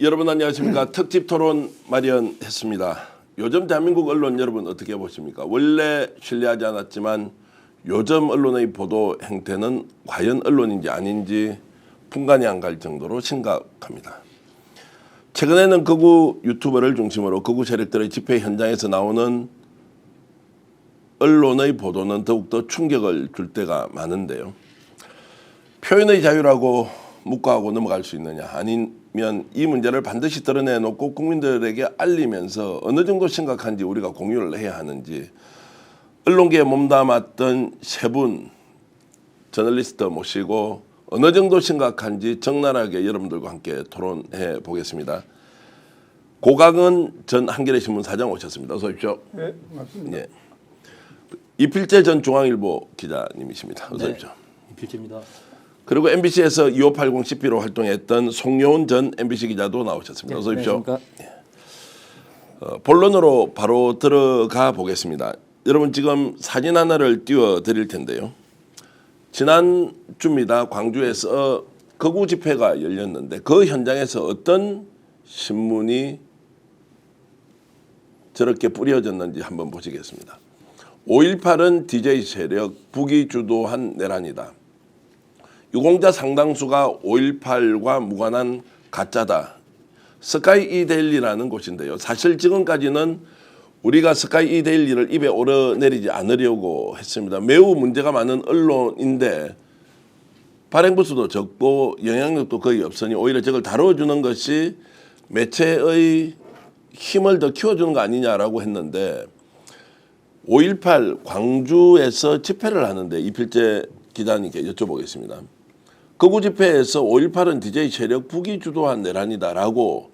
여러분 안녕하십니까. 특집 토론 마련했습니다. 요즘 대한민국 언론 여러분 어떻게 보십니까? 원래 신뢰하지 않았지만 요즘 언론의 보도 행태는 과연 언론인지 아닌지 분간이 안 갈 정도로 심각합니다. 최근에는 극우 유튜버를 중심으로 극우 세력들의 집회 현장에서 나오는 언론의 보도는 더욱더 충격을 줄 때가 많은데요. 표현의 자유라고 묵과하고 넘어갈 수 있느냐, 아니면 이 문제를 반드시 드러내놓고 국민들에게 알리면서 어느 정도 심각한지 우리가 공유를 해야 하는지 언론계에 몸담았던 세 분 저널리스트 모시고 어느 정도 심각한지 적나라하게 여러분들과 함께 토론해 보겠습니다. 고강은 전 한겨레신문 사장 오셨습니다. 어서 오십시오. 네, 맞습니다. 예. 이필재 전 중앙일보 기자님이십니다. 어서 오십시오. 네, 이필재입니다. 그리고 MBC에서 2580 CP로 활동했던 송요은 전 MBC 기자도 나오셨습니다. 어서 오십시오. 본론으로 바로 들어가 보겠습니다. 여러분 지금 사진 하나를 띄워드릴 텐데요. 지난주입니다. 광주에서 극우 집회가 열렸는데 그 현장에서 어떤 신문이 저렇게 뿌려졌는지 한번 보시겠습니다. 5.18은 DJ 세력 북이 주도한 내란이다. 유공자 상당수가 5.18과 무관한 가짜다. 스카이 이데일리라는 곳인데요. 사실 지금까지는 우리가 스카이 이데일리를 입에 오르내리지 않으려고 했습니다. 매우 문제가 많은 언론인데 발행 부수도 적고 영향력도 거의 없으니 오히려 저걸 다뤄주는 것이 매체의 힘을 더 키워주는 거 아니냐라고 했는데 5.18 광주에서 집회를 하는데 이필재 기자님께 여쭤보겠습니다. 극우 집회에서 5.18은 DJ 세력 북이 주도한 내란이다라고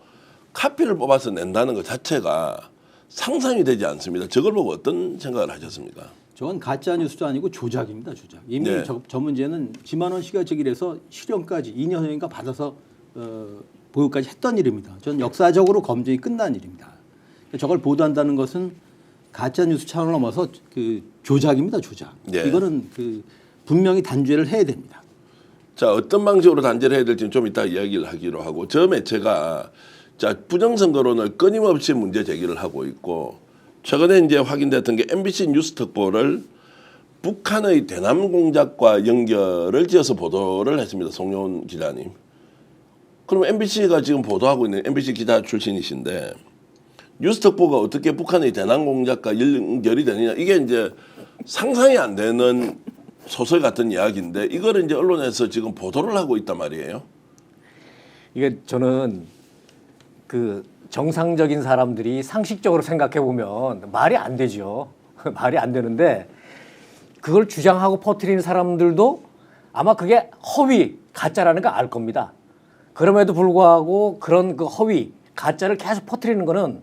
카피를 뽑아서 낸다는 것 자체가 상상이 되지 않습니다. 저걸 보고 어떤 생각을 하셨습니까? 저건 가짜 뉴스도 아니고 조작입니다. 조작. 이미 네. 저 문제는 김한원 씨가 제기해서 실형까지 2년인가 받아서 보유까지 했던 일입니다. 전 역사적으로 검증이 끝난 일입니다. 저걸 보도한다는 것은 가짜 뉴스 차원을 넘어서 그 조작입니다. 조작. 네. 이거는 그 분명히 단죄를 해야 됩니다. 자, 어떤 방식으로 단죄를 해야 될지는 좀 이따 이야기를 하기로 하고 저 매체가 자, 부정선거론을 끊임없이 문제 제기를 하고 있고 최근에 이제 확인됐던 게 MBC 뉴스 특보를 북한의 대남 공작과 연결을 지어서 보도를 했습니다. 송요은 기자님. 그럼 MBC가 지금 보도하고 있는 MBC 기자 출신이신데 뉴스 특보가 어떻게 북한의 대남 공작과 연결이 되느냐 이게 이제 상상이 안 되는 소설 같은 이야기인데 이거를 이제 언론에서 지금 보도를 하고 있단 말이에요. 이게 저는 그 정상적인 사람들이 상식적으로 생각해 보면 말이 안 되죠. 말이 안 되는데 그걸 주장하고 퍼뜨리는 사람들도 아마 그게 허위, 가짜라는 거 알 겁니다. 그럼에도 불구하고 그런 그 허위, 가짜를 계속 퍼뜨리는 거는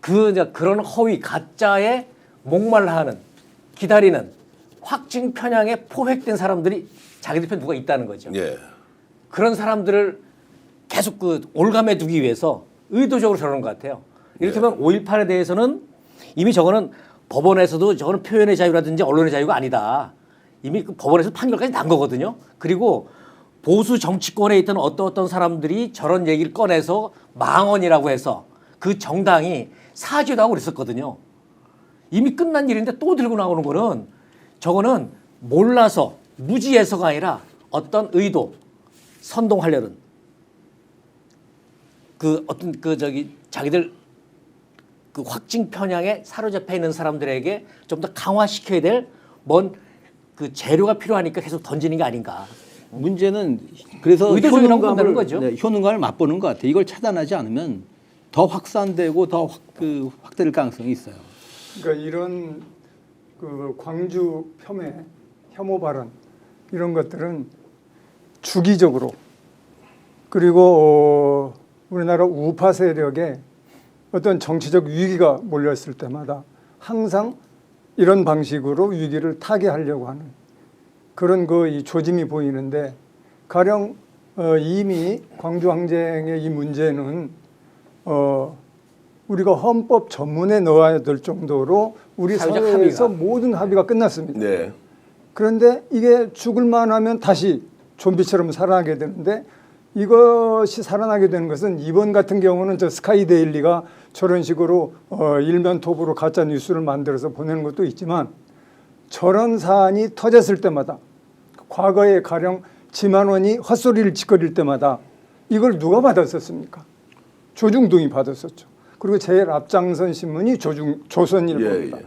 그런 허위, 가짜에 목말라하는 기다리는 확증 편향에 포획된 사람들이 자기들 편 누가 있다는 거죠. 예. 그런 사람들을 계속 그 올감해 두기 위해서 의도적으로 저러는 것 같아요. 이를테면 5.18에 대해서는 이미 저거는 법원에서도 저거는 표현의 자유라든지 언론의 자유가 아니다. 이미 그 법원에서 판결까지 난 거거든요. 그리고 보수 정치권에 있던 어떤 사람들이 저런 얘기를 꺼내서 망언이라고 해서 그 정당이 사죄도 하고 그랬었거든요. 이미 끝난 일인데 또 들고 나오는 거는 저거는 몰라서 무지해서가 아니라 어떤 의도, 선동하려는 그 어떤 자기들 그 확증 편향에 사로잡혀 있는 사람들에게 좀 더 강화시켜야 될 뭔 그 재료가 필요하니까 계속 던지는 게 아닌가. 문제는 그래서 의도적이라고 본다는 거죠. 네, 효능감을 맛보는 것 같아요. 이걸 차단하지 않으면 더 확산되고 더 확대될 가능성이 있어요. 그러니까 이런 그 광주 혐오 발언 이런 것들은 주기적으로 그리고 우리나라 우파 세력에 어떤 정치적 위기가 몰려있을 때마다 항상 이런 방식으로 위기를 타개하려고 하는 그런 이 조짐이 보이는데 가령 이미 광주 항쟁의 이 문제는 우리가 헌법 전문에 넣어야 될 정도로 우리 사회에서 모든 합의가 끝났습니다. 네. 그런데 이게 죽을 만하면 다시 좀비처럼 살아나게 되는데 이것이 살아나게 되는 것은 이번 같은 경우는 저 스카이데일리가 저런 식으로 일면 톱으로 가짜 뉴스를 만들어서 보내는 것도 있지만 저런 사안이 터졌을 때마다 과거에 가령 지만원이 헛소리를 짓거릴 때마다 이걸 누가 받았었습니까? 조중동이 받았었죠. 그리고 제일 앞장선 신문이 조선일보입니다.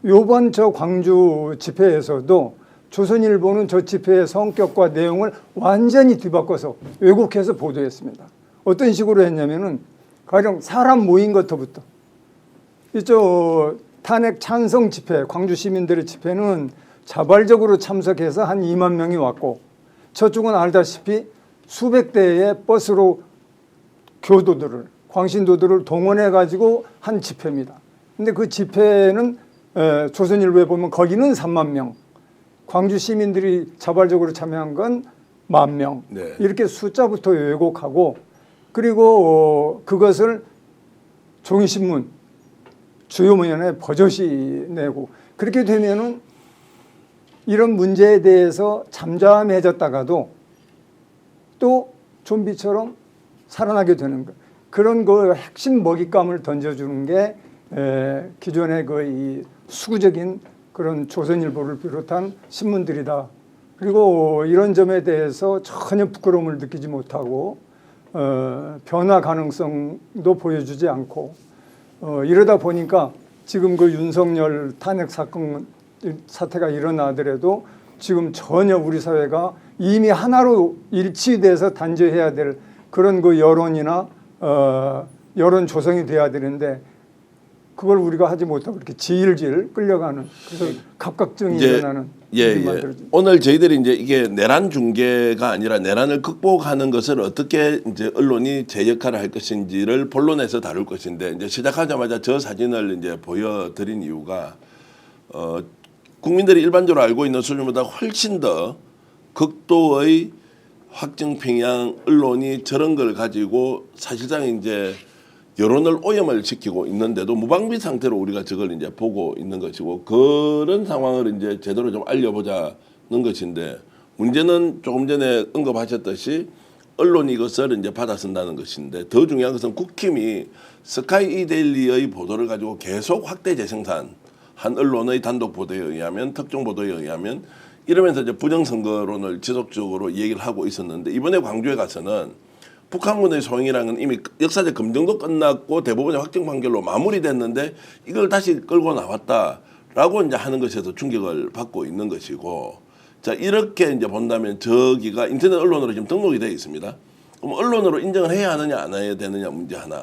요번 저 광주 집회에서도 조선일보는 저 집회의 성격과 내용을 완전히 뒤바꿔서 왜곡해서 보도했습니다. 어떤 식으로 했냐면은 가령 사람 모인 것부터 이쪽 탄핵 찬성 집회, 광주 시민들의 집회는 자발적으로 참석해서 한 2만 명이 왔고 저쪽은 알다시피 수백 대의 버스로 교도들을 광신도들을 동원해 가지고 한 집회입니다. 근데 그 집회는 조선일보에 보면 거기는 3만 명, 광주 시민들이 자발적으로 참여한 건 10,000명. 네. 이렇게 숫자부터 왜곡하고 그리고 그것을 종이신문 주요 면에 버젓이 내고 그렇게 되면은 이런 문제에 대해서 잠잠해졌다가도 또 좀비처럼 살아나게 되는 것. 그런 그 핵심 먹잇감을 던져주는 게 기존의 그 이 수구적인 그런 조선일보를 비롯한 신문들이다. 그리고 이런 점에 대해서 전혀 부끄러움을 느끼지 못하고 변화 가능성도 보여주지 않고 이러다 보니까 지금 그 윤석열 탄핵 사태가 일어나더라도 지금 전혀 우리 사회가 이미 하나로 일치돼서 단죄해야 될 그런 그 여론이나 여론 조성이 돼야 되는데 그걸 우리가 하지 못하고 이렇게 질질 끌려가는 그래서 갑각증이 일어나는 일이 만들어집니다. 오늘 저희들이 이제 이게 내란 중계가 아니라 내란을 극복하는 것을 어떻게 이제 언론이 제 역할을 할 것인지를 본론에서 다룰 것인데 이제 시작하자마자 저 사진을 이제 보여드린 이유가 국민들이 일반적으로 알고 있는 수준보다 훨씬 더 극도의 확정 평양 언론이 저런 걸 가지고 사실상 이제 여론을 오염을 시키고 있는데도 무방비 상태로 우리가 저걸 이제 보고 있는 것이고 그런 상황을 이제 제대로 좀 알려보자는 것인데 문제는 조금 전에 언급하셨듯이 언론이 이것을 이제 받아 쓴다는 것인데 더 중요한 것은 국힘이 스카이데일리의 보도를 가지고 계속 확대 재생산 한 언론의 단독 보도에 의하면 특정 보도에 의하면 이러면서 이제 부정선거론을 지속적으로 얘기를 하고 있었는데 이번에 광주에 가서는 북한군의 소행이라는 건 이미 역사적 검증도 끝났고 대법원의 확정 판결로 마무리됐는데 이걸 다시 끌고 나왔다라고 이제 하는 것에서 충격을 받고 있는 것이고 자 이렇게 이제 본다면 저기가 인터넷 언론으로 지금 등록이 되어 있습니다. 그럼 언론으로 인정을 해야 하느냐 안 해야 되느냐 문제 하나.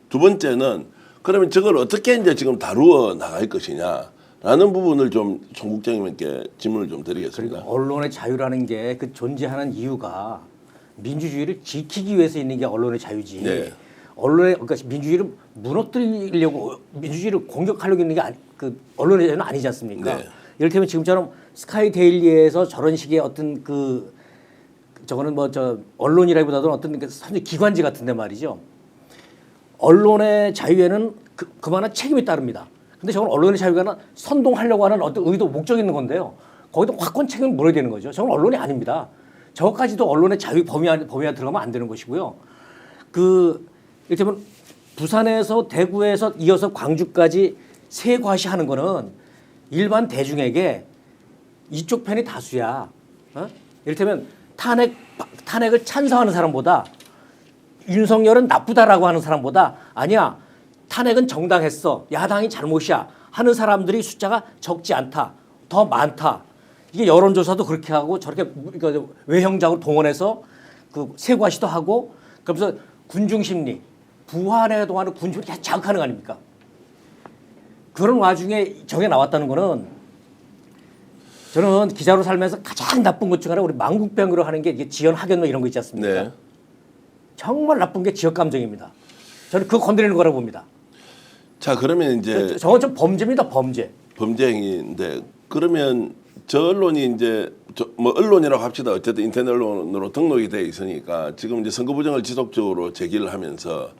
두 번째는 그러면 저걸 어떻게 이제 지금 다루어 나갈 것이냐라는 부분을 좀 송 국장님께 질문을 좀 드리겠습니다. 그리고 언론의 자유라는 게 그 존재하는 이유가 민주주의를 지키기 위해서 있는 게 언론의 자유지. 네. 언론의 그러니까 민주주의를 무너뜨리려고 민주주의를 공격하려고 있는 게 그 언론의 자유는 아니지 않습니까? 네. 이를테면 지금처럼 스카이데일리에서 저런 식의 어떤 그 저거는 뭐 저 언론이라기보다도 어떤 그 기관지 같은데 말이죠. 언론의 자유에는 그만한 책임이 따릅니다. 근데 저건 언론의 자유가 선동하려고 하는 어떤 의도, 목적이 있는 건데요. 거기도 확고한 책임을 물어야 되는 거죠. 저건 언론이 아닙니다. 저것까지도 언론의 자유 범위 안에 들어가면 안 되는 것이고요. 이를테면 부산에서 대구에서 이어서 광주까지 세 과시하는 거는 일반 대중에게 이쪽 편이 다수야. 이를테면 탄핵을 찬성하는 사람보다 윤석열은 나쁘다라고 하는 사람보다 아니야 탄핵은 정당했어 야당이 잘못이야 하는 사람들이 숫자가 적지 않다 더 많다. 이게 여론조사도 그렇게 하고 저렇게 외형적으로 동원해서 그 세과시도 하고 그러면서 군중심리 부활에 동안은 군중심리 자극하는 거 아닙니까? 그런 와중에 저게 나왔다는 거는 저는 기자로 살면서 가장 나쁜 것 중 하나 우리 망국병으로 하는 게 이게 지연 학연 이런 거 있지 않습니까? 네. 정말 나쁜 게 지역 감정입니다. 저는 그거 건드리는 거라고 봅니다. 자 그러면 이제 저건 좀 범죄입니다. 범죄. 범죄 행위인데 그러면 저 언론이 이제 뭐 언론이라고 합시다. 어쨌든 인터넷 언론으로 등록이 돼 있으니까 지금 이제 선거 부정을 지속적으로 제기를 하면서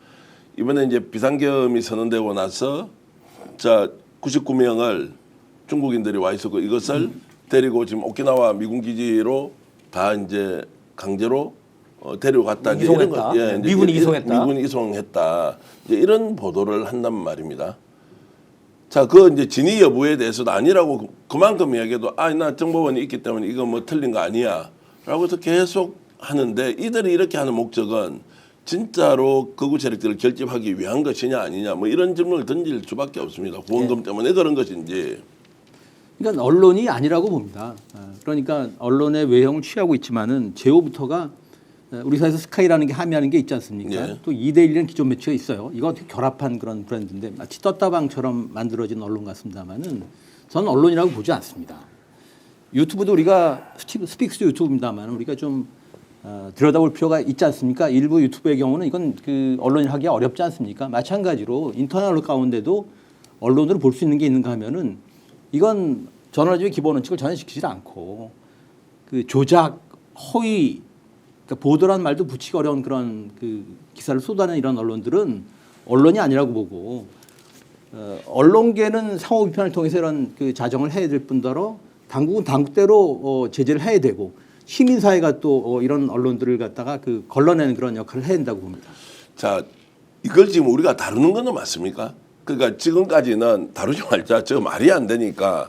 이번에 이제 비상계엄이 선언되고 나서 자 99명을 중국인들이 와 있었고 이것을 데리고 지금 오키나와 미군 기지로 다 이제 강제로 데려갔다. 이제 이송했다. 이제 미군이 이송했다. 미군이 이송했다. 이제 이런 보도를 한단 말입니다. 자, 그 이제 진위 여부에 대해서도 아니라고 그만큼 이야기해도 나 정보원이 있기 때문에 이거 뭐 틀린 거 아니야라고 해서 계속 하는데 이들이 이렇게 하는 목적은 진짜로 극우 세력들을 결집하기 위한 것이냐 아니냐 뭐 이런 질문을 던질 수밖에 없습니다. 후원금 때문에 그런 것인지. 그러니까 언론이 아니라고 봅니다. 그러니까 언론의 외형을 취하고 있지만은 제호부터가 우리 사회에서 스카이라는 게 함의하는 게 있지 않습니까? 예. 또 2대1이라는 기존 매체가 있어요. 이거 어떻게 결합한 그런 브랜드인데 마치 떴다방처럼 만들어진 언론 같습니다만은 저는 언론이라고 보지 않습니다. 유튜브도 우리가 스픽스 유튜브입니다만 우리가 좀 들여다볼 필요가 있지 않습니까? 일부 유튜브의 경우는 이건 그 언론이 하기가 어렵지 않습니까? 마찬가지로 인터넷 가운데도 언론으로 볼 수 있는 게 있는가 하면은 이건 저널리즘의 기본 원칙을 전혀 지키지 않고 그 조작, 허위, 그러니까 보도란 말도 붙이기 어려운 그런 그 기사를 쏟아내는 이런 언론들은 언론이 아니라고 보고 언론계는 상호 비판을 통해서 이런 그 자정을 해야 될 뿐더러 당국은 당국대로 제재를 해야 되고 시민사회가 또 이런 언론들을 갖다가 그 걸러내는 그런 역할을 해야 된다고 봅니다. 자, 이걸 지금 우리가 다루는 건 맞습니까? 그러니까 지금까지는 다루지 말자. 저 말이 안 되니까.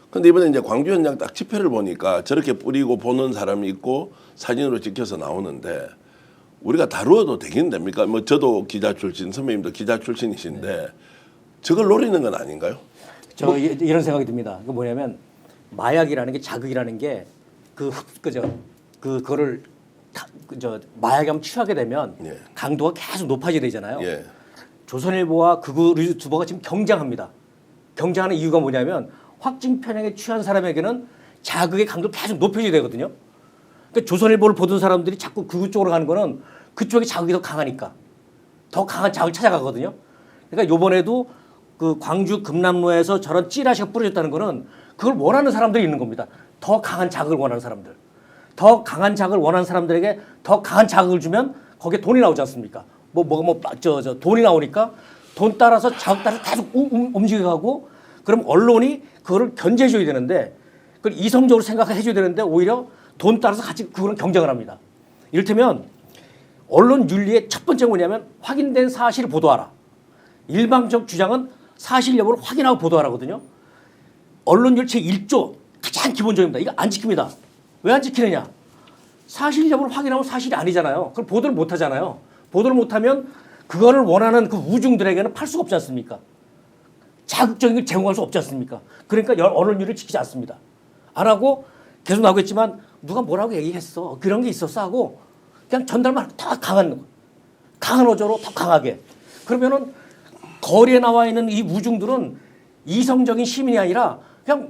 근데 이번에 이제 광주 현장 딱 집회를 보니까 저렇게 뿌리고 보는 사람이 있고 사진으로 찍혀서 나오는데 우리가 다루어도 되긴 됩니까? 뭐 저도 기자 출신, 선배님도 기자 출신이신데 저걸 노리는 건 아닌가요? 저 이런 생각이 듭니다. 그 뭐냐면 마약이라는 게 자극이라는 게 그거를 마약에 한번 취하게 되면 예. 강도가 계속 높아지게 되잖아요. 예. 조선일보와 극우 유튜버가 지금 경쟁합니다. 경쟁하는 이유가 뭐냐면 확진 편향에 취한 사람에게는 자극의 강도를 계속 높여줘야 되거든요. 그러니까 조선일보를 보던 사람들이 자꾸 극우 쪽으로 가는 거는 그쪽이 자극이 더 강하니까 더 강한 자극을 찾아가거든요. 그러니까 요번에도 그 광주 금남로에서 저런 찌라시가 뿌려졌다는 거는 그걸 원하는 사람들이 있는 겁니다. 더 강한 자극을 원하는 사람들. 더 강한 자극을 원하는 사람들에게 더 강한 자극을 주면 거기에 돈이 나오지 않습니까? 돈이 나오니까 돈 따라서 자극 따라서 계속 움직여가고 그럼 언론이 그거를 견제해줘야 되는데 그걸 이성적으로 생각해줘야 되는데 오히려 돈 따라서 같이 그거랑 경쟁을 합니다. 이를테면 언론 윤리의 첫 번째 뭐냐면 확인된 사실을 보도하라. 일방적 주장은 사실 여부를 확인하고 보도하라거든요. 언론율 제1조 가장 기본적입니다. 이거 안 지킵니다. 왜 안 지키느냐? 사실 여부를 확인하면 사실이 아니잖아요. 그걸 보도를 못 하잖아요. 보도를 못 하면 그거를 원하는 그 우중들에게는 팔 수가 없지 않습니까? 자극적인 걸 제공할 수 없지 않습니까? 그러니까 언론율을 지키지 않습니다. 안 하고 계속 나오겠지만 누가 뭐라고 얘기했어. 그런 게 있었어 하고 그냥 전달만 다 강한 어조로 더 강하게. 그러면은 거리에 나와 있는 이 우중들은 이성적인 시민이 아니라 그냥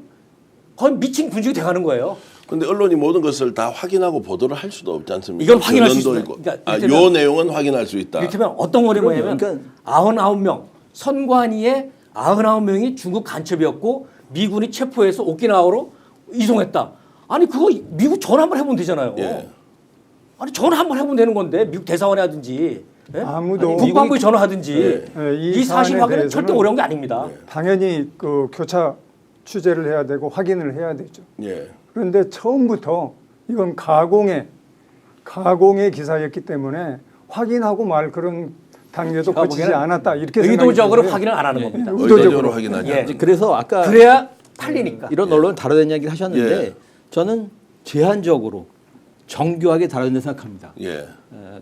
거의 미친 군중이 돼가는 거예요. 근데 언론이 모든 것을 다 확인하고 보도를 할 수도 없지 않습니까? 이걸 확인할 수 전원도 있어요. 있고. 그러니까 요 내용은 확인할 수 있다. 이를테면 어떤 거리 뭐냐면 그러니까 99명 선관위에 99명이 중국 간첩이었고 미군이 체포해서 오키나와로 이송했다. 아니 그거 미국 전화 한번 해보면 되잖아요. 예. 아니 전화 한번 해보면 되는 건데 미국 대사관에 하든지 예? 아무도 아니, 국방부에 전화하든지 예, 이 사실 사안에 확인은 절대 대해서는 어려운 게 아닙니다. 당연히 그 교차 취재를 해야 되고 확인을 해야 되죠. 예. 그런데 처음부터 이건 가공의 기사였기 때문에 확인하고 말 그런 단계도 제가 거치지 보기에는 않았다 이렇게 의도적으로 생각이 확인을 안 하는 예. 겁니다. 의도적으로 확인하지 예. 않는. 그래서 아까 그래야 팔리니까. 이런 언론을 다뤄야 되는 이야기를 하셨는데 예. 저는 제한적으로 정교하게 다뤄야 된다고 생각합니다. 예.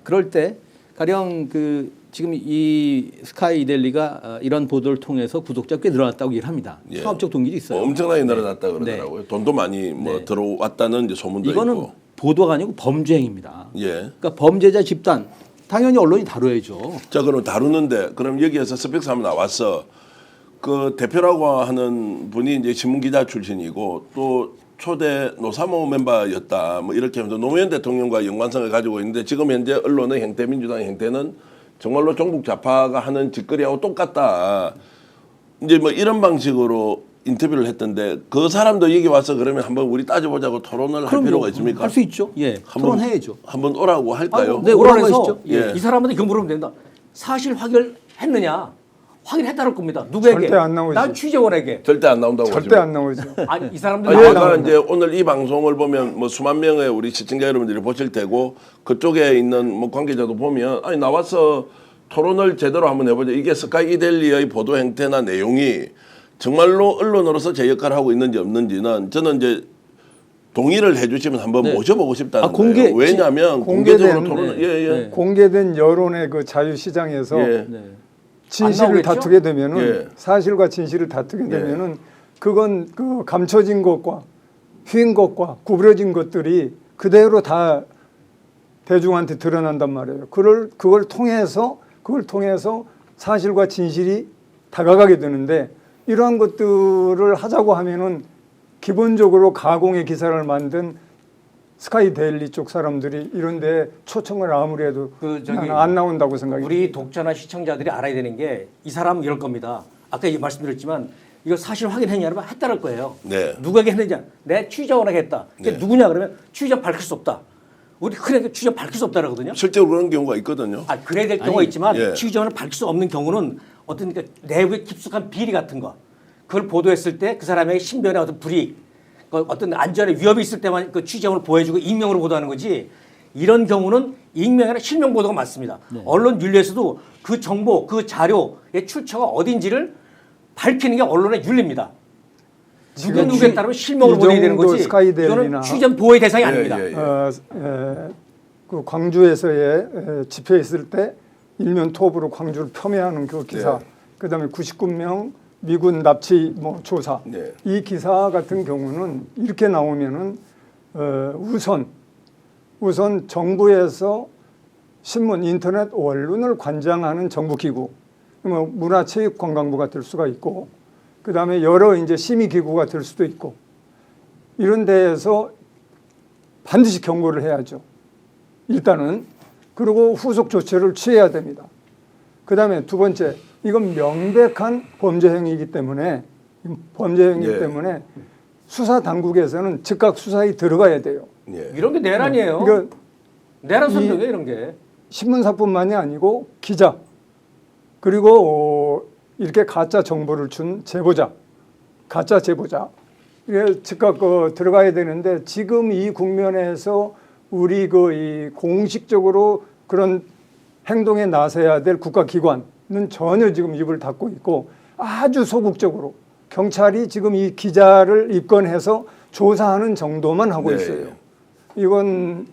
그럴 때 가령 그 지금 이 스카이 이델리가 이런 보도를 통해서 구독자 꽤 늘어났다고 얘기를 합니다. 예. 상업적 동기도 있어요. 엄청나게 늘어났다 그러더라고요. 돈도 많이 뭐 네. 들어왔다는 이제 소문도 이거는 있고. 보도가 아니고 범죄 행위입니다. 예. 그러니까 범죄자 집단 당연히 언론이 다뤄야죠. 자, 그럼 다루는데 그럼 여기에서 스펙스 한번 나왔어. 그 대표라고 하는 분이 이제 신문 기자 출신이고 또 초대 노사모 멤버였다. 뭐 이렇게 하면서 노무현 대통령과 연관성을 가지고 있는데 지금 현재 언론의 행태, 민주당의 행태는 정말로 종북 좌파가 하는 짓거리하고 똑같다. 이제 뭐 이런 방식으로 인터뷰를 했던데 그 사람도 여기 와서 그러면 한번 우리 따져보자고 토론을 할 필요가 있습니까? 할 수 있죠. 예, 한번 토론해야죠. 한번 오라고 할까요? 네, 오라고 오라고 해서 하시죠. 예. 이 사람한테 이거 물으면 된다. 사실 확인했느냐? 확인했다는 겁니다. 누구에게? 절대 안 나오지. 난 취재원에게. 절대 안 나온다고 절대 보시면. 안 나오죠. 아니 이 사람들 아니, 왜 아까 나오는 이제 오늘 이 방송을 보면 뭐 수만 명의 우리 시청자 여러분들이 보실 테고 그쪽에 있는 뭐 관계자도 보면 아니 나와서 토론을 제대로 한번 해보자. 이게 스카이데일리의 보도 행태나 내용이 정말로 언론으로서 제 역할을 하고 있는지 없는지는 저는 이제 동의를 해주시면 한번 네. 모셔보고 싶다는 아, 공개- 거예요. 왜냐하면 공개적으로 공개된- 토론을 네. 예. 네. 공개된 여론의 그 자유시장에서 예. 네. 진실을 안 나오겠죠? 다투게 되면은 예. 사실과 진실을 다투게 되면은 그건 그 감춰진 것과 휜 것과 구부러진 것들이 그대로 다 대중한테 드러난단 말이에요. 그걸 통해서 사실과 진실이 다가가게 되는데 이러한 것들을 하자고 하면은 기본적으로 가공의 기사를 만든 스카이데일리 쪽 사람들이 이런데 초청을 아무리 해도 나는 안 나온다고 생각해요. 우리 독자나 시청자들이 알아야 되는 게 이 사람은 이럴 겁니다. 아까 말씀드렸지만 이거 사실 확인했냐면 했다는 거예요. 네. 누구에게 했느냐? 내 취재원에게 했다. 그게 네. 누구냐 그러면 취재원 밝힐 수 없다. 우리 흔히 취재원 밝힐 수 없다 그러거든요. 실제로 그런 경우가 있거든요. 아, 그래야 될 경우가 있지만 예. 취재원을 밝힐 수 없는 경우는 어떤 그러니까 내부의 깊숙한 비리 같은 거 그걸 보도했을 때 그 사람의 신변에 어떤 불이익 그 어떤 안전에 위협이 있을 때만 그 취재원을 보호해주고 익명으로 보도하는 거지 이런 경우는 익명이 아니라 실명 보도가 많습니다. 언론 윤리에서도 그 정보 그 자료의 출처가 어딘지를 밝히는 게 언론의 윤리입니다. 누구에 따르면 실명으로 보내야 되는 정도 거지 스카이데일리나 이거는 취재원 보호의 대상이 예, 아닙니다. 예, 예. 그 광주에서의 집회 있을 때 일면 톱으로 광주를 폄훼하는 그 기사, 네. 그다음에 99명 미군 납치 뭐 조사, 네. 이 기사 같은 경우는 이렇게 나오면은 우선 정부에서 신문, 인터넷, 언론을 관장하는 정부기구, 뭐 문화체육관광부가 될 수가 있고, 그다음에 여러 이제 심의기구가 될 수도 있고, 이런 데에서 반드시 경고를 해야죠. 일단은. 그리고 후속 조치를 취해야 됩니다. 그다음에 두 번째, 이건 명백한 범죄 행위이기 때문에 예. 수사 당국에서는 즉각 수사에 들어가야 돼요. 예. 이런 게 내란이에요. 그러니까 내란 선동이에요 이런 게. 신문사뿐만이 아니고 기자, 그리고 이렇게 가짜 정보를 준 제보자, 가짜 제보자, 이게 즉각 들어가야 되는데 지금 이 국면에서 우리 이 공식적으로 그런 행동에 나서야 될 국가기관은 전혀 지금 입을 닫고 있고 아주 소극적으로 경찰이 지금 이 기자를 입건해서 조사하는 정도만 하고 네. 있어요. 이건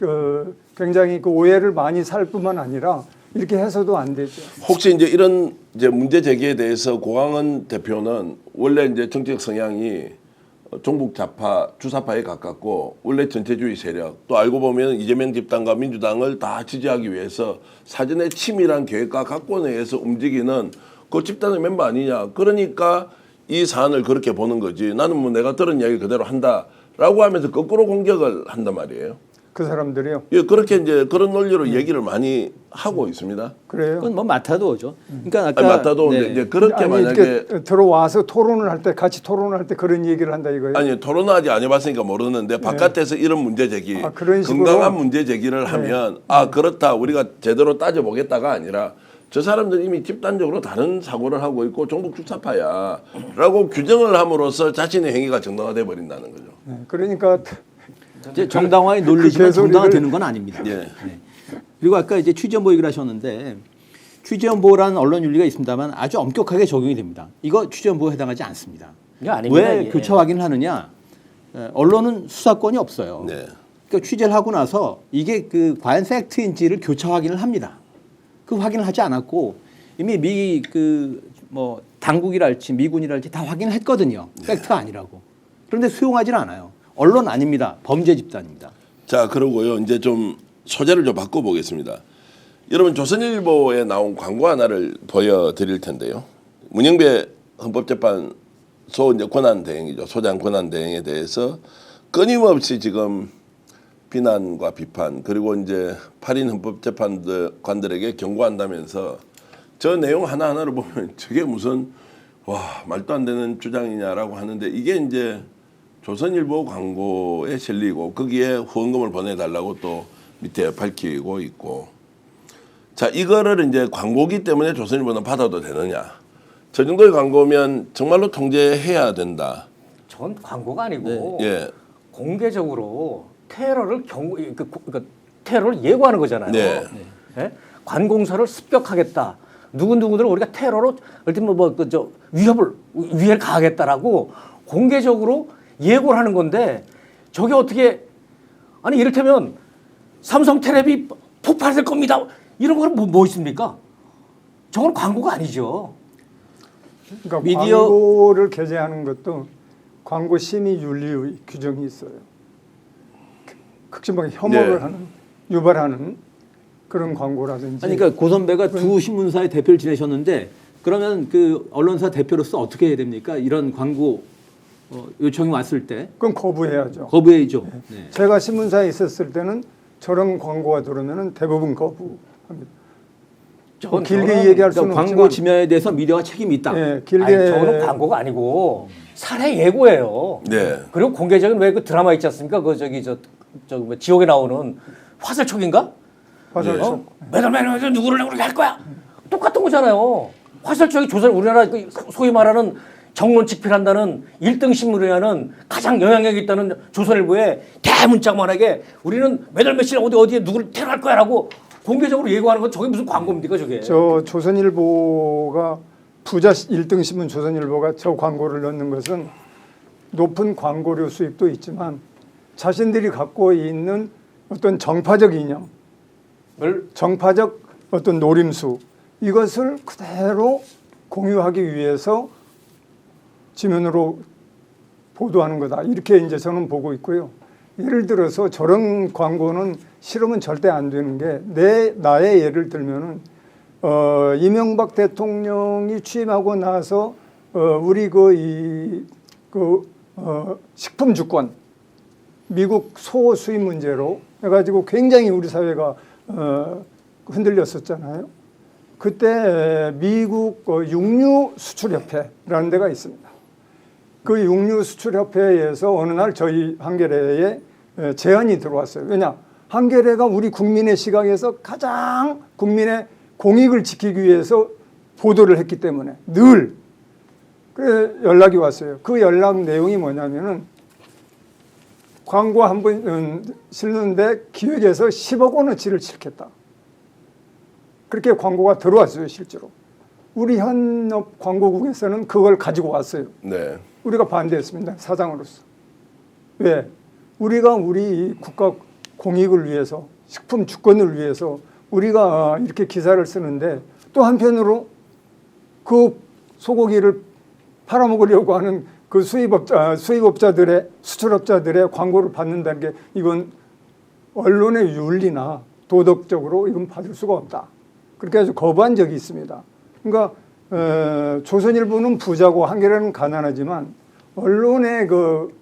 굉장히 그 오해를 많이 살 뿐만 아니라 이렇게 해서도 안 되죠. 혹시 이제 이런 이제 문제 제기에 대해서 고강은 대표는 원래 이제 정치적 성향이 종북 좌파, 주사파에 가깝고 원래 전체주의 세력 또 알고 보면 이재명 집단과 민주당을 다 지지하기 위해서 사전에 치밀한 계획과 각본에 의해서 움직이는 그 집단의 멤버 아니냐. 그러니까 이 사안을 그렇게 보는 거지. 나는 뭐 내가 들은 이야기 그대로 한다라고 하면서 거꾸로 공격을 한단 말이에요. 그 사람들이요. 예, 그렇게 이제 그런 논리로 얘기를 많이 하고 있습니다. 그래요. 그건 뭐 맡아도죠. 그러니까 아까 아니, 맞다도 네. 이제 그렇게 아니, 만약에 이렇게 들어와서 토론을 할 때 같이 토론을 할 때 그런 얘기를 한다 이거예요. 아니 토론하지 안 해봤으니까 모르는데 바깥에서 이런 문제 제기, 아, 그런 식으로? 건강한 문제 제기를 하면 아 그렇다 우리가 제대로 따져보겠다가 아니라 저 사람들 이미 집단적으로 다른 사고를 하고 있고 종북 주사파야라고 규정을 함으로써 자신의 행위가 정당화돼 버린다는 거죠. 네, 그러니까 이제 정당화의 논리지만 개소리를- 정당화되는 건 아닙니다. 예. 네. 그리고 아까 이제 취재원 얘기를 하셨는데 취재원 보호라는 언론 윤리가 있습니다만 아주 엄격하게 적용이 됩니다. 이거 취재원 보호에 해당하지 않습니다. 이거 아닙니다, 왜 이게. 교차 확인을 하느냐? 언론은 수사권이 없어요. 네. 그러니까 취재를 하고 나서 이게 그 과연 팩트인지를 교차 확인을 합니다. 그 확인을 하지 않았고 이미 뭐 당국이랄지 미군이랄지 다 확인을 했거든요. 팩트가 아니라고. 그런데 수용하지는 않아요. 언론 아닙니다. 범죄 집단입니다. 자 그러고요 이제 좀 소재를 좀 바꿔보겠습니다. 여러분 조선일보에 나온 광고 하나를 보여드릴 텐데요. 문영배 헌법재판소 이제 권한대행이죠. 소장 권한대행에 대해서 끊임없이 지금 비난과 비판 그리고 이제 8인 헌법재판관들에게 경고한다면서 저 내용 하나하나를 보면 저게 무슨 와 말도 안 되는 주장이냐라고 하는데 이게 이제 조선일보 광고에 실리고 거기에 후원금을 보내달라고 또 밑에 밝히고 있고 자 이거를 이제 광고기 때문에 조선일보는 받아도 되느냐 저 정도의 광고면 정말로 통제해야 된다. 전 광고가 아니고 예. 공개적으로 테러를 테러를 예고하는 거잖아요. 네. 예? 관공서를 습격하겠다. 누구누구들을 우리가 테러로 ultimate 위해를 가하겠다라고 공개적으로 예고를 하는 건데 저게 어떻게 아니 이를테면 삼성텔레비 폭발될 겁니다. 이런 거는 뭐 있습니까? 저건 광고가 아니죠. 그러니까 미디어- 광고를 게재하는 것도 광고 심의 윤리의 규정이 있어요. 극심하게 혐오를 네. 하는 유발하는 그런 광고라든지. 아니, 그러니까 고 선배가 두 신문사의 대표를 지내셨는데 그러면 그 언론사 대표로서 어떻게 해야 됩니까? 이런 광고 요청이 왔을 때 그건 거부해야죠. 거부해야죠. 네. 제가 신문사에 있었을 때는 저런 광고가 들어오면 대부분 거부합니다. 뭐 길게 얘기할 수는 광고 없지만 지면에 대해서 미디어가 책임이 있다. 예, 길게 아니, 저는 광고가 아니고 살해 예고예요. 네. 그리고 공개적인 왜 그 드라마 있지 않습니까? 그 뭐 지옥에 나오는 화살촉인가? 화살촉. 매달 누구를 그렇게 할 거야? 똑같은 거잖아요. 화살촉이 조선 우리나라 그 소위 말하는 정론 집필한다는 1등 신문이라는 가장 영향력 있다는 조선일보에 대문짝만하게 우리는 매달 며칠 어디에 누구를 테러할 거야라고 공개적으로 예고하는 건 저게 무슨 광고입니까 저게? 저 조선일보가 부자 1등 신문 조선일보가 저 광고를 넣는 것은 높은 광고료 수입도 있지만 자신들이 갖고 있는 어떤 정파적 이념, 정파적 어떤 노림수 이것을 그대로 공유하기 위해서 지면으로 보도하는 거다. 이렇게 이제 저는 보고 있고요. 예를 들어서 저런 광고는 싫으면 절대 안 되는 게 나의 예를 들면은 이명박 대통령이 취임하고 나서 우리 식품 주권 미국 소 수입 문제로 해가지고 굉장히 우리 사회가 흔들렸었잖아요. 그때 미국 육류 수출협회라는 데가 있습니다. 그 육류 수출협회에서 어느 날 저희 한겨레에 제안이 들어왔어요. 왜냐? 한겨레가 우리 국민의 시각에서 가장 국민의 공익을 지키기 위해서 보도를 했기 때문에 늘 그래 연락이 왔어요. 그 연락 내용이 뭐냐면은 광고 한 번 실는데 기획에서 10억 원어치를 치르겠다. 그렇게 광고가 들어왔어요, 실제로. 우리 현업 광고국에서는 그걸 가지고 왔어요. 네. 우리가 반대했습니다, 사장으로서. 왜? 우리가 우리 국가 공익을 위해서, 식품 주권을 위해서 우리가 이렇게 기사를 쓰는데 또 한편으로 그 소고기를 팔아먹으려고 하는 그 수입업자들의 수출업자들의 광고를 받는다는 게 이건 언론의 윤리나 도덕적으로 이건 받을 수가 없다. 그렇게 해서 거부한 적이 있습니다. 그러니까 조선일보는 부자고 한겨레는 가난하지만 언론의 그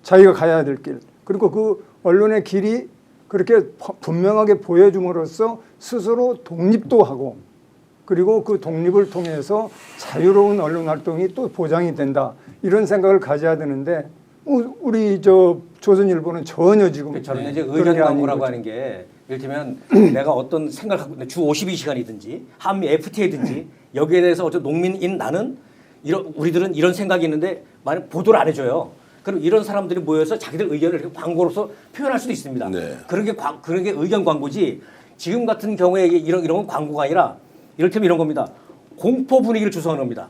자기가 가야 될 길, 그리고 그 언론의 길이 그렇게 분명하게 보여줌으로써 스스로 독립도 하고 그리고 그 독립을 통해서 자유로운 언론 활동이 또 보장이 된다. 이런 생각을 가져야 되는데 우리 저 조선일보는 전혀 지금 저는 이제 그런 의견 게 아닌 광고라고 거죠. 하는 게 이를테면 내가 어떤 생각을 갖고 있는데 주 52시간이든지 한미 FTA든지 여기에 대해서 어떤 농민인 나는 우리들은 이런 생각이 있는데 만약 보도를 안 해줘요. 그럼 이런 사람들이 모여서 자기들 의견을 광고로서 표현할 수도 있습니다. 네. 그런 게 의견 광고지. 지금 같은 경우에 이런 건 광고가 아니라 이를테면 이런 겁니다. 공포 분위기를 조성하는 겁니다.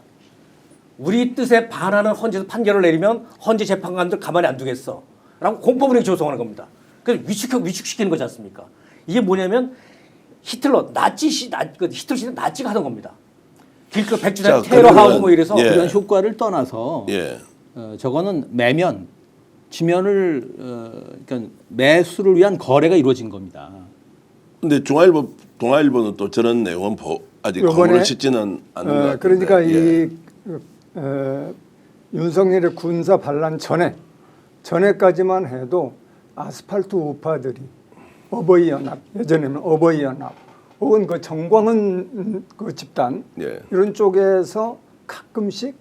우리 뜻에 반하는 헌재에서 판결을 내리면 헌재 재판관들 가만히 안 두겠어. 라고 공포 분위기 조성하는 겁니다. 그래서 위축시키는 거지 않습니까? 이게 뭐냐면 히틀러 시대 나치가 하던 겁니다. 길거 백주장 자, 테러하고 뭐 이래서 예. 그런 효과를 떠나서 예. 저거는 지면을 그러니까 매수를 위한 거래가 이루어진 겁니다. 근데 동아일보는 또 저런 내용은 아직 요번에, 광고를 짓지는 않는 것 같은데. 그러니까 예. 윤석열의 군사 반란 전에까지만 해도 아스팔트 우파들이 어버이연합, 예전에는 어버이연합 혹은 그 정광훈 그 집단 예. 이런 쪽에서 가끔씩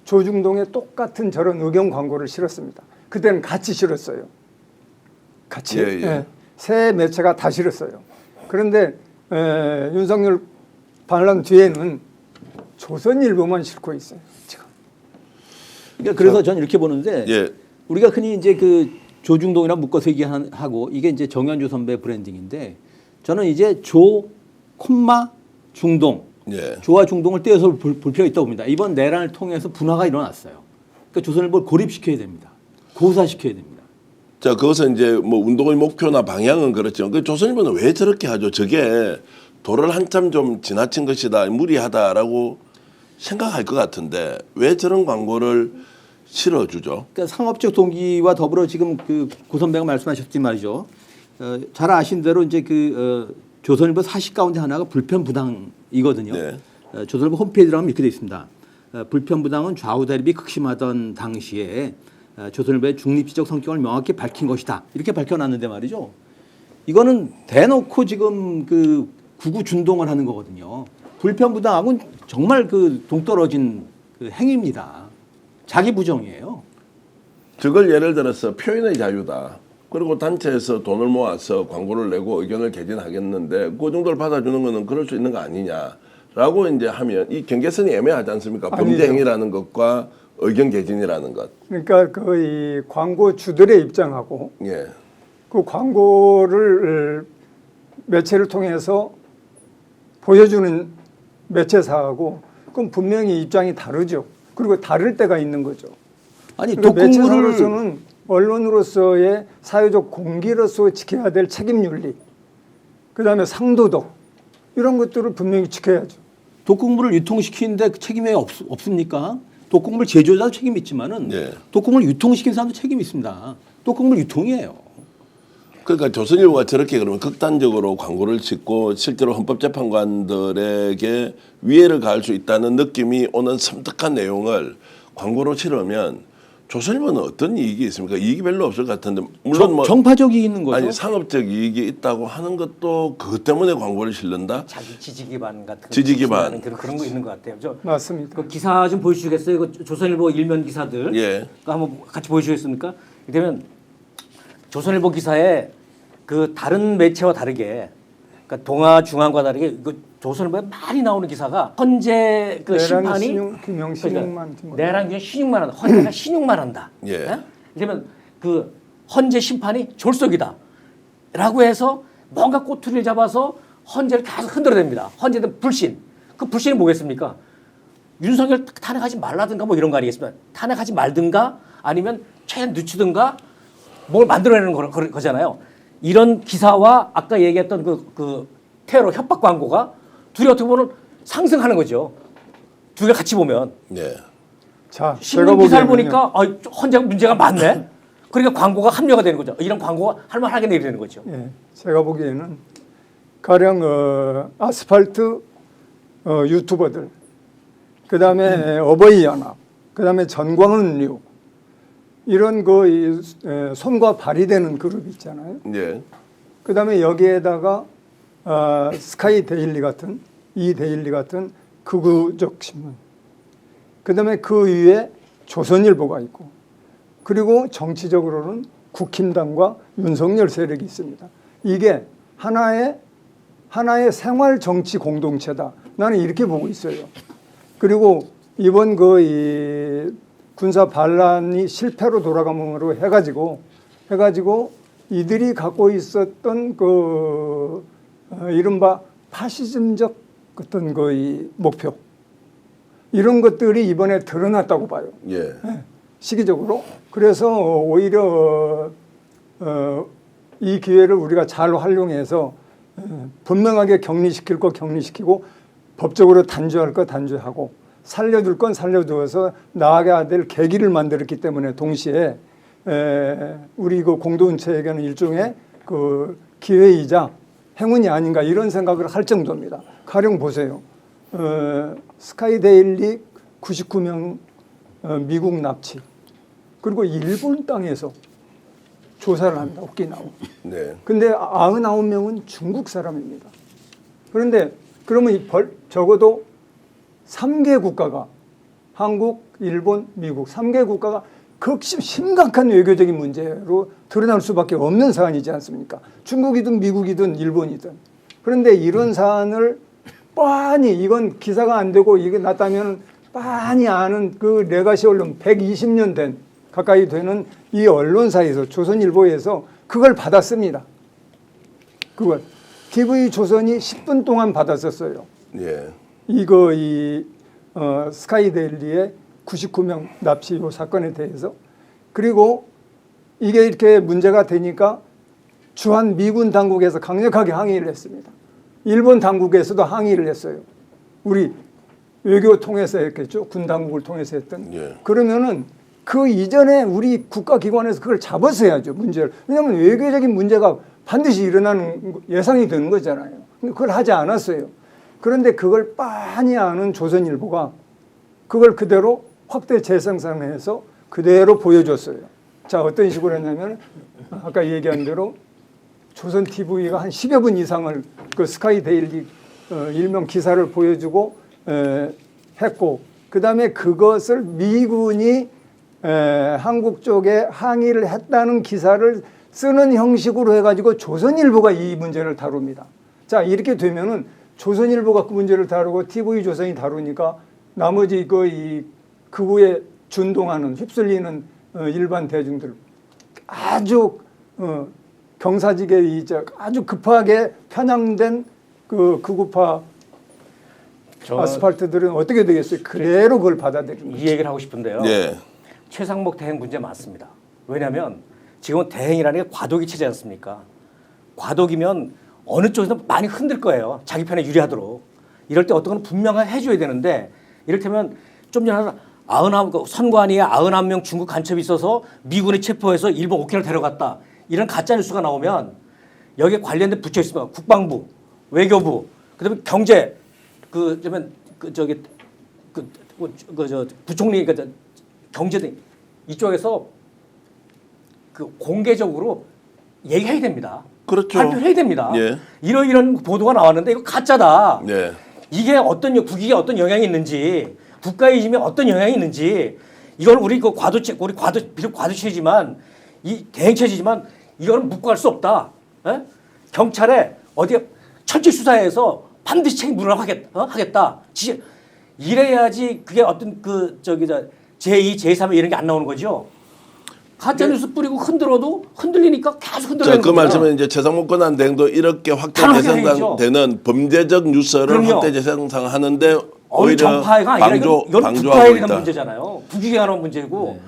조중동에 똑같은 저런 의견 광고를 실었습니다. 그때는 같이 실었어요. 같이. 예, 예. 예. 새 매체가 다 실었어요. 그런데 윤석열 반란 뒤에는 조선일보만 싣고 있어요. 지금. 그러니까 그래서 저는 이렇게 보는데 예. 우리가 흔히 이제 그 조중동이랑 묶어서 얘기하고 이게 이제 정현주 선배 브랜딩인데 저는 이제 조, 콤마, 중동, 예. 조와 중동을 떼어서 볼 필요가 있다고 봅니다. 이번 내란을 통해서 분화가 일어났어요. 그러니까 조선일보를 고립시켜야 됩니다. 고사시켜야 됩니다. 자, 그것은 이제 뭐 운동의 목표나 방향은 그렇지만 그 조선일보는 왜 저렇게 하죠? 저게 도를 한참 좀 지나친 것이다, 무리하다라고 생각할 것 같은데 왜 저런 광고를 실어주죠? 그러니까 상업적 동기와 더불어 지금 그 고 선배가 말씀하셨지 말이죠. 잘 아신 대로 이제 조선일보 사실 가운데 하나가 불편부당이거든요. 네. 조선일보 홈페이지를 하면 이렇게 되어 있습니다. 불편부당은 좌우 대립이 극심하던 당시에 조선일보의 중립지적 성격을 명확히 밝힌 것이다. 이렇게 밝혀놨는데 말이죠. 이거는 대놓고 지금 그 구구 준동을 하는 거거든요. 불편부당하고는 정말 그 동떨어진 그 행위입니다. 자기 부정이에요. 저걸 예를 들어서 표현의 자유다. 그리고 단체에서 돈을 모아서 광고를 내고 의견을 개진하겠는데 그 정도를 받아주는 거는 그럴 수 있는 거 아니냐라고 이제 하면 이 경계선이 애매하지 않습니까? 범죄 행위라는 것과 의견 개진이라는 것. 그러니까 그 이 광고 주들의 입장하고 예. 그 광고를 매체를 통해서 보여주는 매체사하고 그건 분명히 입장이 다르죠. 그리고 다를 때가 있는 거죠. 아니 그러니까 독국물을 매체사로서는 언론으로서의 사회적 공기로서 지켜야 될 책임 윤리, 그다음에 상도덕 이런 것들을 분명히 지켜야죠. 독국물을 유통시키는데 그 책임이 없습니까? 독국물 제조자도 책임이 있지만은 네. 독국물 유통시킨 사람도 책임이 있습니다. 독국물 유통이에요. 그러니까 조선일보가 저렇게 그러면 극단적으로 광고를 짓고 실제로 헌법재판관들에게 위해를 가할 수 있다는 느낌이 오는 섬뜩한 내용을 광고로 실으면 조선일보는 어떤 이익이 있습니까? 이익이 별로 없을 것 같은데 물론 뭐 정파적이 있는 거죠. 아니 상업적 이익이 있다고 하는 것도 그것 때문에 광고를 실는다? 자기 지지 기반 같은 지지 기반. 그런 거 있는 것 같아요. 저 맞습니다. 그 기사 좀 보여주시겠어요? 그 조선일보 일면 기사들. 예. 그거 한번 같이 보여주시겠습니까? 그러면 조선일보 기사에 그 다른 매체와 다르게, 그러니까 동아중앙과 다르게 그 조선일보에 많이 나오는 기사가 헌재 그 심판이 규명 신용만 내란 규명 신용만 한다. 헌재가 신용만 한다. 예. 그러면 그 헌재 심판이 졸속이다. 라고 해서 뭔가 꼬투리를 잡아서 헌재를 계속 흔들어댑니다. 헌재는 불신. 그 불신이 뭐겠습니까? 윤석열 탄핵하지 말라든가 뭐 이런 거 아니겠습니까? 탄핵하지 말든가 아니면 최대한 늦추든가 뭘 만들어내는 거잖아요. 이런 기사와 아까 얘기했던 그 테러 협박 광고가 둘이 어떻게 보면 상승하는 거죠. 두 개 같이 보면. 네. 자, 신문 기사를 보니까 헌재가 문제가 많네. 그러니까 광고가 합리화가 되는 거죠. 이런 광고가 할만하게 되는 거죠. 예, 제가 보기에는 가령 아스팔트 유튜버들, 그다음에 어버이 연합, 그다음에 전광훈류 이런 그 손과 발이 되는 그룹 있잖아요. 예. 그다음에 여기에다가 스카이 데일리 같은 이 데일리 같은 극우적 신문. 그다음에 그 위에 조선일보가 있고, 그리고 정치적으로는 국힘당과 윤석열 세력이 있습니다. 이게 하나의 생활 정치 공동체다. 나는 이렇게 보고 있어요. 그리고 이번 이 군사 반란이 실패로 돌아감으로 해가지고 이들이 갖고 있었던 이른바 파시즘적 어떤 이 목표 이런 것들이 이번에 드러났다고 봐요. 예. 시기적으로. 그래서 오히려 이 기회를 우리가 잘 활용해서 분명하게 격리시킬 거 격리시키고 법적으로 단죄할 거 단죄하고 살려둘 건 살려두어서 나아가야 될 계기를 만들었기 때문에 동시에 우리 그 공동체에게는 일종의 그 기회이자 행운이 아닌가 이런 생각을 할 정도입니다. 가령 보세요. 스카이 데일리 99명 미국 납치. 그리고 일본 땅에서 조사를 합니다. 오키나와. 네. 근데 99명은 중국 사람입니다. 그런데 그러면 적어도 3개 국가가 한국, 일본, 미국 3개 국가가 극심 심각한 외교적인 문제로 드러날 수밖에 없는 사안이지 않습니까? 중국이든 미국이든 일본이든. 그런데 이런 사안을 뻔히 이건 기사가 안 되고 이게 났다면 뻔히 아는 그 레가시 언론 120년 된 가까이 되는 이 언론사에서 조선일보에서 그걸 받았습니다. 그걸 TV조선이 10분 동안 받았었어요. 예. 이거 스카이데일리의 99명 납치 요 사건에 대해서. 그리고 이게 이렇게 문제가 되니까 주한 미군 당국에서 강력하게 항의를 했습니다. 일본 당국에서도 항의를 했어요. 우리 외교 통해서 했겠죠. 군 당국을 통해서 했던. 예. 그러면은 그 이전에 우리 국가기관에서 그걸 잡았어야죠. 문제를. 왜냐하면 외교적인 문제가 반드시 일어나는 예상이 되는 거잖아요. 근데 그걸 하지 않았어요. 그런데 그걸 빤히 아는 조선일보가 그걸 그대로 확대 재생산해서 그대로 보여줬어요. 자, 어떤 식으로 했냐면 아까 얘기한 대로 조선 TV가 한 10여 분 이상을 그 스카이데일리 일명 기사를 보여주고 했고, 그 다음에 그것을 미군이 한국 쪽에 항의를 했다는 기사를 쓰는 형식으로 해가지고 조선일보가 이 문제를 다룹니다. 자, 이렇게 되면은 조선일보가 그 문제를 다루고 TV조선이 다루니까 나머지 이 극우에 준동하는 휩쓸리는 일반 대중들 아주 경사지게 아주 급하게 편향된 그 극우파 아스팔트들은 어떻게 되겠어요? 그대로 그걸 받아들이는 거죠. 이 얘기를 하고 싶은데요. 예. 최상목 대행 문제 맞습니다. 왜냐하면 지금은 대행이라는 게 과도기 체제 않습니까? 과도기면 어느 쪽에서 많이 흔들 거예요. 자기 편에 유리하도록. 이럴 때 어떤 건 분명하게 해줘야 되는데 이를테면 좀 전에 선관위에 91명 중국 간첩이 있어서 미군이 체포해서 일본 오키나와 데려갔다. 이런 가짜 뉴스가 나오면 여기에 관련된 부처 있습니다. 국방부, 외교부, 그다음에 경제, 부총리, 경제 등 이쪽에서 그 공개적으로 얘기해야 됩니다. 그렇죠. 발표해야 됩니다. 예. 이런 보도가 나왔는데 이거 가짜다. 예. 이게 국익에 어떤 영향이 있는지, 국가의 이심에 어떤 영향이 있는지, 이걸 우리 비록 과도체지만 이 대행체지만 이거는 묻고 할 수 없다. 에? 경찰에 어디 철저히 수사해서 반드시 책임 물으라고 하겠다. 이래야지 그게 어떤 제2, 제3 이런 게 안 나오는 거죠. 가짜 뉴스 뿌리고 흔들어도 흔들리니까 계속 흔들리는 그 겁니다. 말씀은 이제 최상목 권한 대행도 이렇게 확대 단호하게 재생산되는 범죄적 뉴스를 그럼요. 확대 재생산하는데 어느 오히려 정파가 아니라 이건 방조하고 국가에 관한 있다. 문제잖아요. 국익에 관한 문제고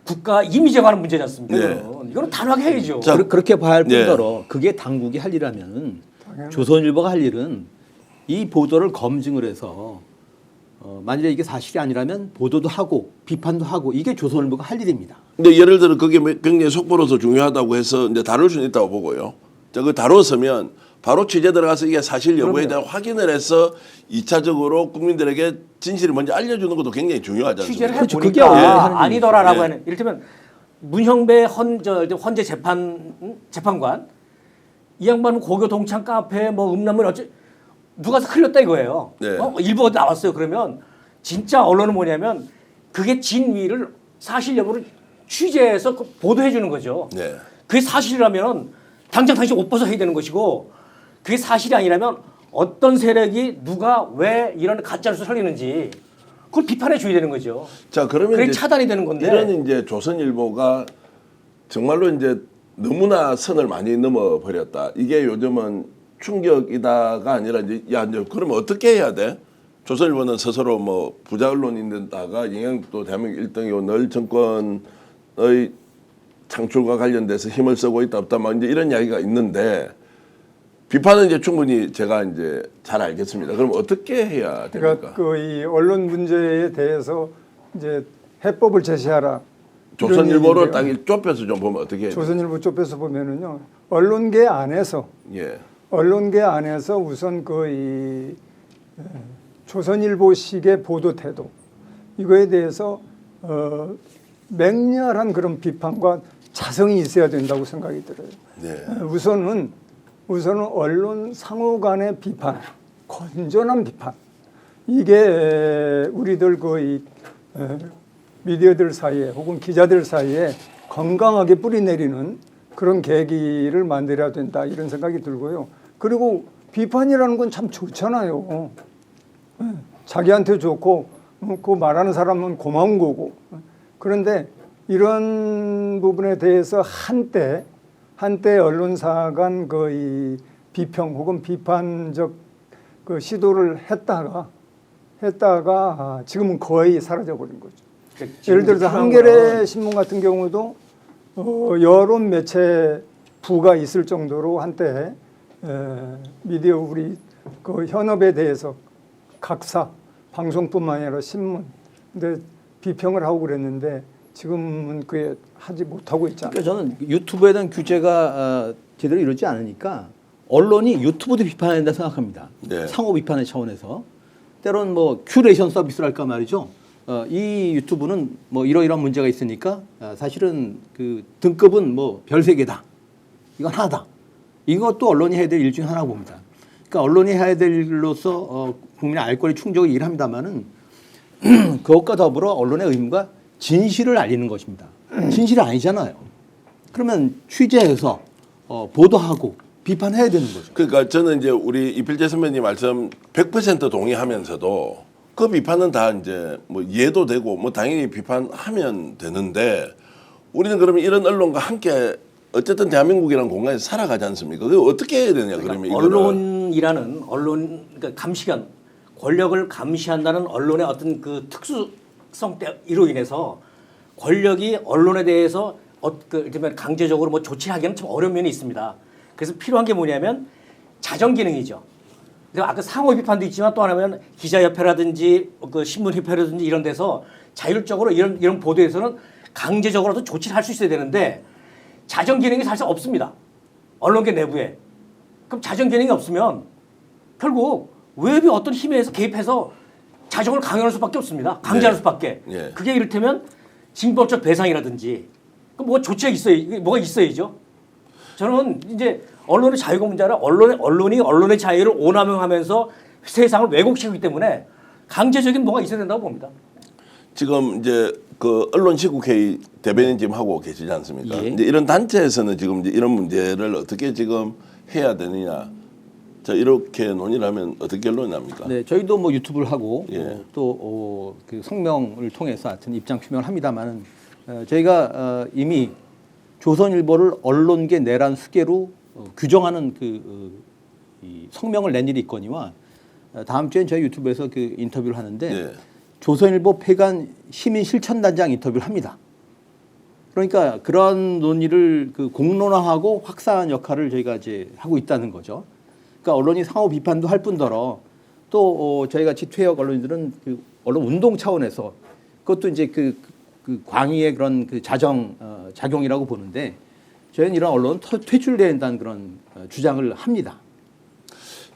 국가 이미지에 관한 문제지 않습니까? 네. 이거는 단호하게 해야죠. 자, 그렇게 봐야 할 예. 뿐더러 그게 당국이 할 일이라면 조선일보가 할 일은 이 보도를 검증을 해서 만일에 이게 사실이 아니라면 보도도 하고 비판도 하고 이게 조선일보가 할 일입니다. 근데 예를 들어 그게 굉장히 속보로서 중요하다고 해서 이제 다룰 수는 있다고 보고요. 자, 그 다뤘으면 바로 취재 들어가서 이게 사실 여부에 대한 확인을 해서 2차적으로 국민들에게 진실을 먼저 알려주는 것도 굉장히 중요하지 않습니까? 취재를 그렇죠. 해보니까 그게 원래 하는 아니더라라고 예. 하는 이를테면 문형배 헌재 재판관 이 양반은 고교 동창 카페 뭐 음란물 누가 흘렸다 이거예요. 네. 일부 어디 나왔어요. 그러면 진짜 언론은 뭐냐면 그게 진위를 사실 여부를 취재해서 보도해 주는 거죠. 네. 그게 사실이라면 당장 옷 벗어 해야 되는 것이고 그게 사실이 아니라면 어떤 세력이 누가 왜 이런 가짜뉴스를 흘리는지 그걸 비판해 줘야 되는 거죠. 자, 그러면 그게 이제 차단이 되는 건데. 이런 이제 조선일보가 정말로 이제 너무나 선을 많이 넘어 버렸다. 이게 요즘은 충격이다가 아니라 이제 이제 그러면 어떻게 해야 돼? 조선일보는 스스로 뭐 부자 언론인데다가 영향도 대한민국 1등이고 늘 정권의 창출과 관련돼서 힘을 쓰고 있다 없다 막 이제 이런 이야기가 있는데 비판은 이제 충분히 제가 이제 잘 알겠습니다. 그럼 어떻게 해야 됩니까? 그러니까 이 언론 문제에 대해서 이제 해법을 제시하라. 조선일보를 이런 딱 얘기인데요. 좁혀서 좀 보면 어떻게 해야 돼요? 조선일보 좁혀서 보면은요. 언론계 안에서 예. 우선 조선일보식의 보도 태도 이거에 대해서 맹렬한 그런 비판과 자성이 있어야 된다고 생각이 들어요. 네. 우선은 언론 상호 간의 비판, 건전한 비판 이게 우리들 미디어들 사이에 혹은 기자들 사이에 건강하게 뿌리내리는 그런 계기를 만들어야 된다 이런 생각이 들고요. 그리고 비판이라는 건 참 좋잖아요. 예, 자기한테 좋고 그 말하는 사람은 고마운 거고. 그런데 이런 부분에 대해서 한때 언론사 간 그 이 비평 혹은 비판적 그 시도를 했다가 지금은 거의 사라져 버린 거죠. 예를 들어서 한겨레 신문 같은 경우도 여론 매체 부가 있을 정도로 한때 미디어 우리 그 현업에 대해서 각사 방송뿐만 아니라 신문 근데 비평을 하고 그랬는데 지금은 그게 하지 못하고 있잖아요. 그러니까 저는 유튜브에 대한 규제가 제대로 이루어지지 않으니까 언론이 유튜브도 비판해야 된다 생각합니다. 네. 상호 비판의 차원에서 때론 뭐 큐레이션 서비스랄까 말이죠. 이 유튜브는 뭐 이러이러한 문제가 있으니까 사실은 그 등급은 뭐 별 3개다. 이건 하나다. 이것도 언론이 해야 될 일 중에 하나 봅니다. 그러니까 언론이 해야 될 일로서 국민의 알 권리 충족을 일합니다마는 그것과 더불어 언론의 의무가 진실을 알리는 것입니다. 진실이 아니잖아요. 그러면 취재해서 보도하고 비판해야 되는 거죠. 그러니까 저는 이제 우리 이필재 선배님 말씀 100% 동의하면서도 그 비판은 다 이제 뭐 이해도 되고 뭐 당연히 비판하면 되는데 우리는 그러면 이런 언론과 함께 어쨌든 대한민국이라는 공간에서 살아가지 않습니까? 그거 어떻게 해야 되냐 그러면 이거를. 언론이라는 그러니까 감시관 권력을 감시한다는 언론의 어떤 그 특수성 때로 인해서 권력이 언론에 대해서 이를테면 강제적으로 뭐 조치하기는 참 어려운 면이 있습니다. 그래서 필요한 게 뭐냐면 자정 기능이죠. 그래서 아까 상호 비판도 있지만 또 하나면 기자협회라든지 그 신문협회라든지 이런 데서 자율적으로 이런 보도에서는 강제적으로도 조치를 할 수 있어야 되는데 자정 기능이 사실 없습니다. 언론계 내부에. 그럼 자정 기능이 없으면 결국 외부의 어떤 힘에 의해서 개입해서 자정을 강요할 수밖에 없습니다. 강제할 네. 수밖에. 예. 그게 이를테면 징벌적 배상이라든지 뭐가 조치가 뭐가 있어야죠. 저는 이제 언론의 자유가 문제 아니라 언론이 언론의 자유를 오남용하면서 세상을 왜곡시키기 때문에 강제적인 뭐가 있어야 된다고 봅니다. 지금 이제 그 언론시국회의 대변인 지금 하고 계시지 않습니까? 예. 이제 이런 단체에서는 지금 이제 이런 문제를 어떻게 지금 해야 되느냐. 자 이렇게 논의를 하면 어떻게 결론이 납니까? 네, 저희도 뭐 유튜브를 하고 예. 또 그 성명을 통해서 하여튼 입장 표명을 합니다만은 저희가 이미 조선일보를 언론계 내란 수계로 규정하는 이 성명을 낸 일이 있거니와 다음 주엔 저희 유튜브에서 그 인터뷰를 하는데 예. 조선일보 폐간 시민 실천단장 인터뷰를 합니다. 그러니까 그런 논의를 그 공론화하고 확산하는 역할을 저희가 이제 하고 있다는 거죠. 그러니까 언론이 상호 비판도 할 뿐더러 또 저희 같이 퇴역 언론인들은 그 언론 운동 차원에서 그것도 이제 그 광의의 그런 그 작용이라고 보는데 저희는 이런 언론은 퇴출돼야 된다는 그런 주장을 합니다.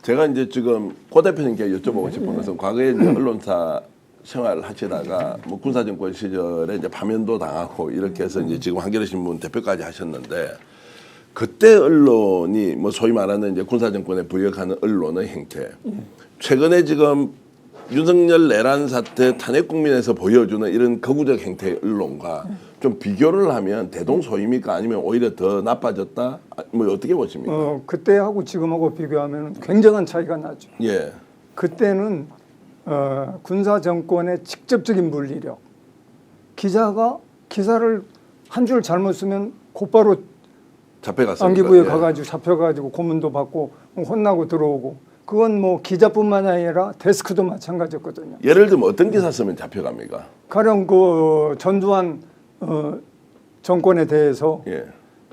제가 이제 지금 고 대표님께 여쭤보고 싶은 것은 과거에 이제 언론사 생활을 하시다가 뭐 군사정권 시절에 이제 파면도 당하고 이렇게 해서 이제 지금 한겨레 신문 대표까지 하셨는데 그때 언론이 뭐 소위 말하는 이제 군사정권에 부역하는 언론의 행태 최근에 지금 윤석열 내란 사태 탄핵 국민에서 보여주는 이런 거구적 행태의 언론과 좀 비교를 하면 대동소이입니까? 아니면 오히려 더 나빠졌다? 뭐 어떻게 보십니까? 그때하고 지금하고 비교하면 굉장한 차이가 나죠. 예. 그때는 군사 정권의 직접적인 물리력. 기자가 기사를 한 줄 잘못 쓰면 곧바로 잡혀갔습니다. 안기부에 예. 가가지고 잡혀가지고 고문도 받고 혼나고 들어오고. 그건 뭐 기자뿐만 아니라 데스크도 마찬가지였거든요. 예를 들면 어떤 기사 쓰면 잡혀갑니까? 가령 그 전두환 정권에 대해서 예.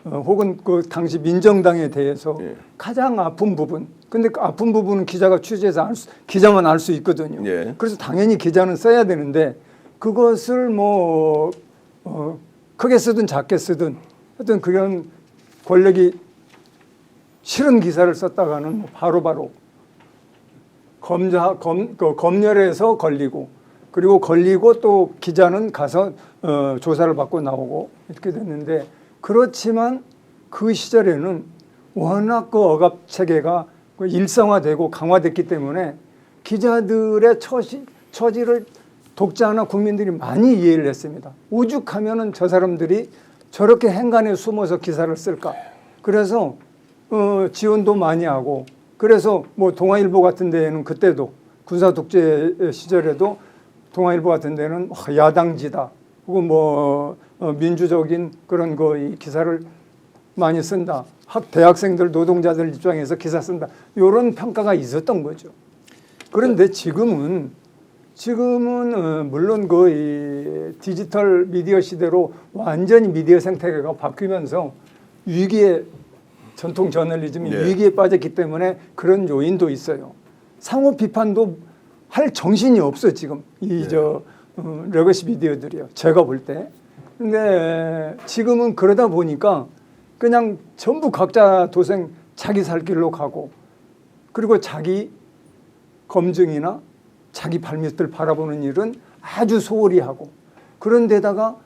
혹은 그 당시 민정당에 대해서 예. 가장 아픈 부분. 근데 그 아픈 부분은 기자가 취재해서 기자만 알 수 있거든요. 예. 그래서 당연히 기자는 써야 되는데 그것을 뭐 크게 쓰든 작게 쓰든 하여튼 그런 권력이 싫은 기사를 썼다가는 바로바로 검열에서 걸리고 그리고 걸리고 또 기자는 가서 조사를 받고 나오고 이렇게 됐는데 그렇지만 그 시절에는 워낙 그 억압 체계가 일상화되고 강화됐기 때문에 기자들의 처지를 독자나 국민들이 많이 이해를 했습니다. 오죽하면은 저 사람들이 저렇게 행간에 숨어서 기사를 쓸까. 그래서 지원도 많이 하고 그래서 뭐 동아일보 같은 데에는 그때도 군사 독재 시절에도 동아일보 같은 데는 야당지다, 혹은 뭐 민주적인 그런 이 기사를 많이 쓴다. 대학생들, 노동자들 입장에서 기사 쓴다. 이런 평가가 있었던 거죠. 그런데 지금은 물론 이 디지털 미디어 시대로 완전히 미디어 생태계가 바뀌면서 위기에 전통 저널리즘이 네. 위기에 빠졌기 때문에 그런 요인도 있어요. 상호 비판도 할 정신이 없어 지금 레거시 미디어들이요. 제가 볼 때. 근데 지금은 그러다 보니까 그냥 전부 각자 도생 자기 살 길로 가고, 그리고 자기 검증이나 자기 발밑을 바라보는 일은 아주 소홀히 하고, 그런데다가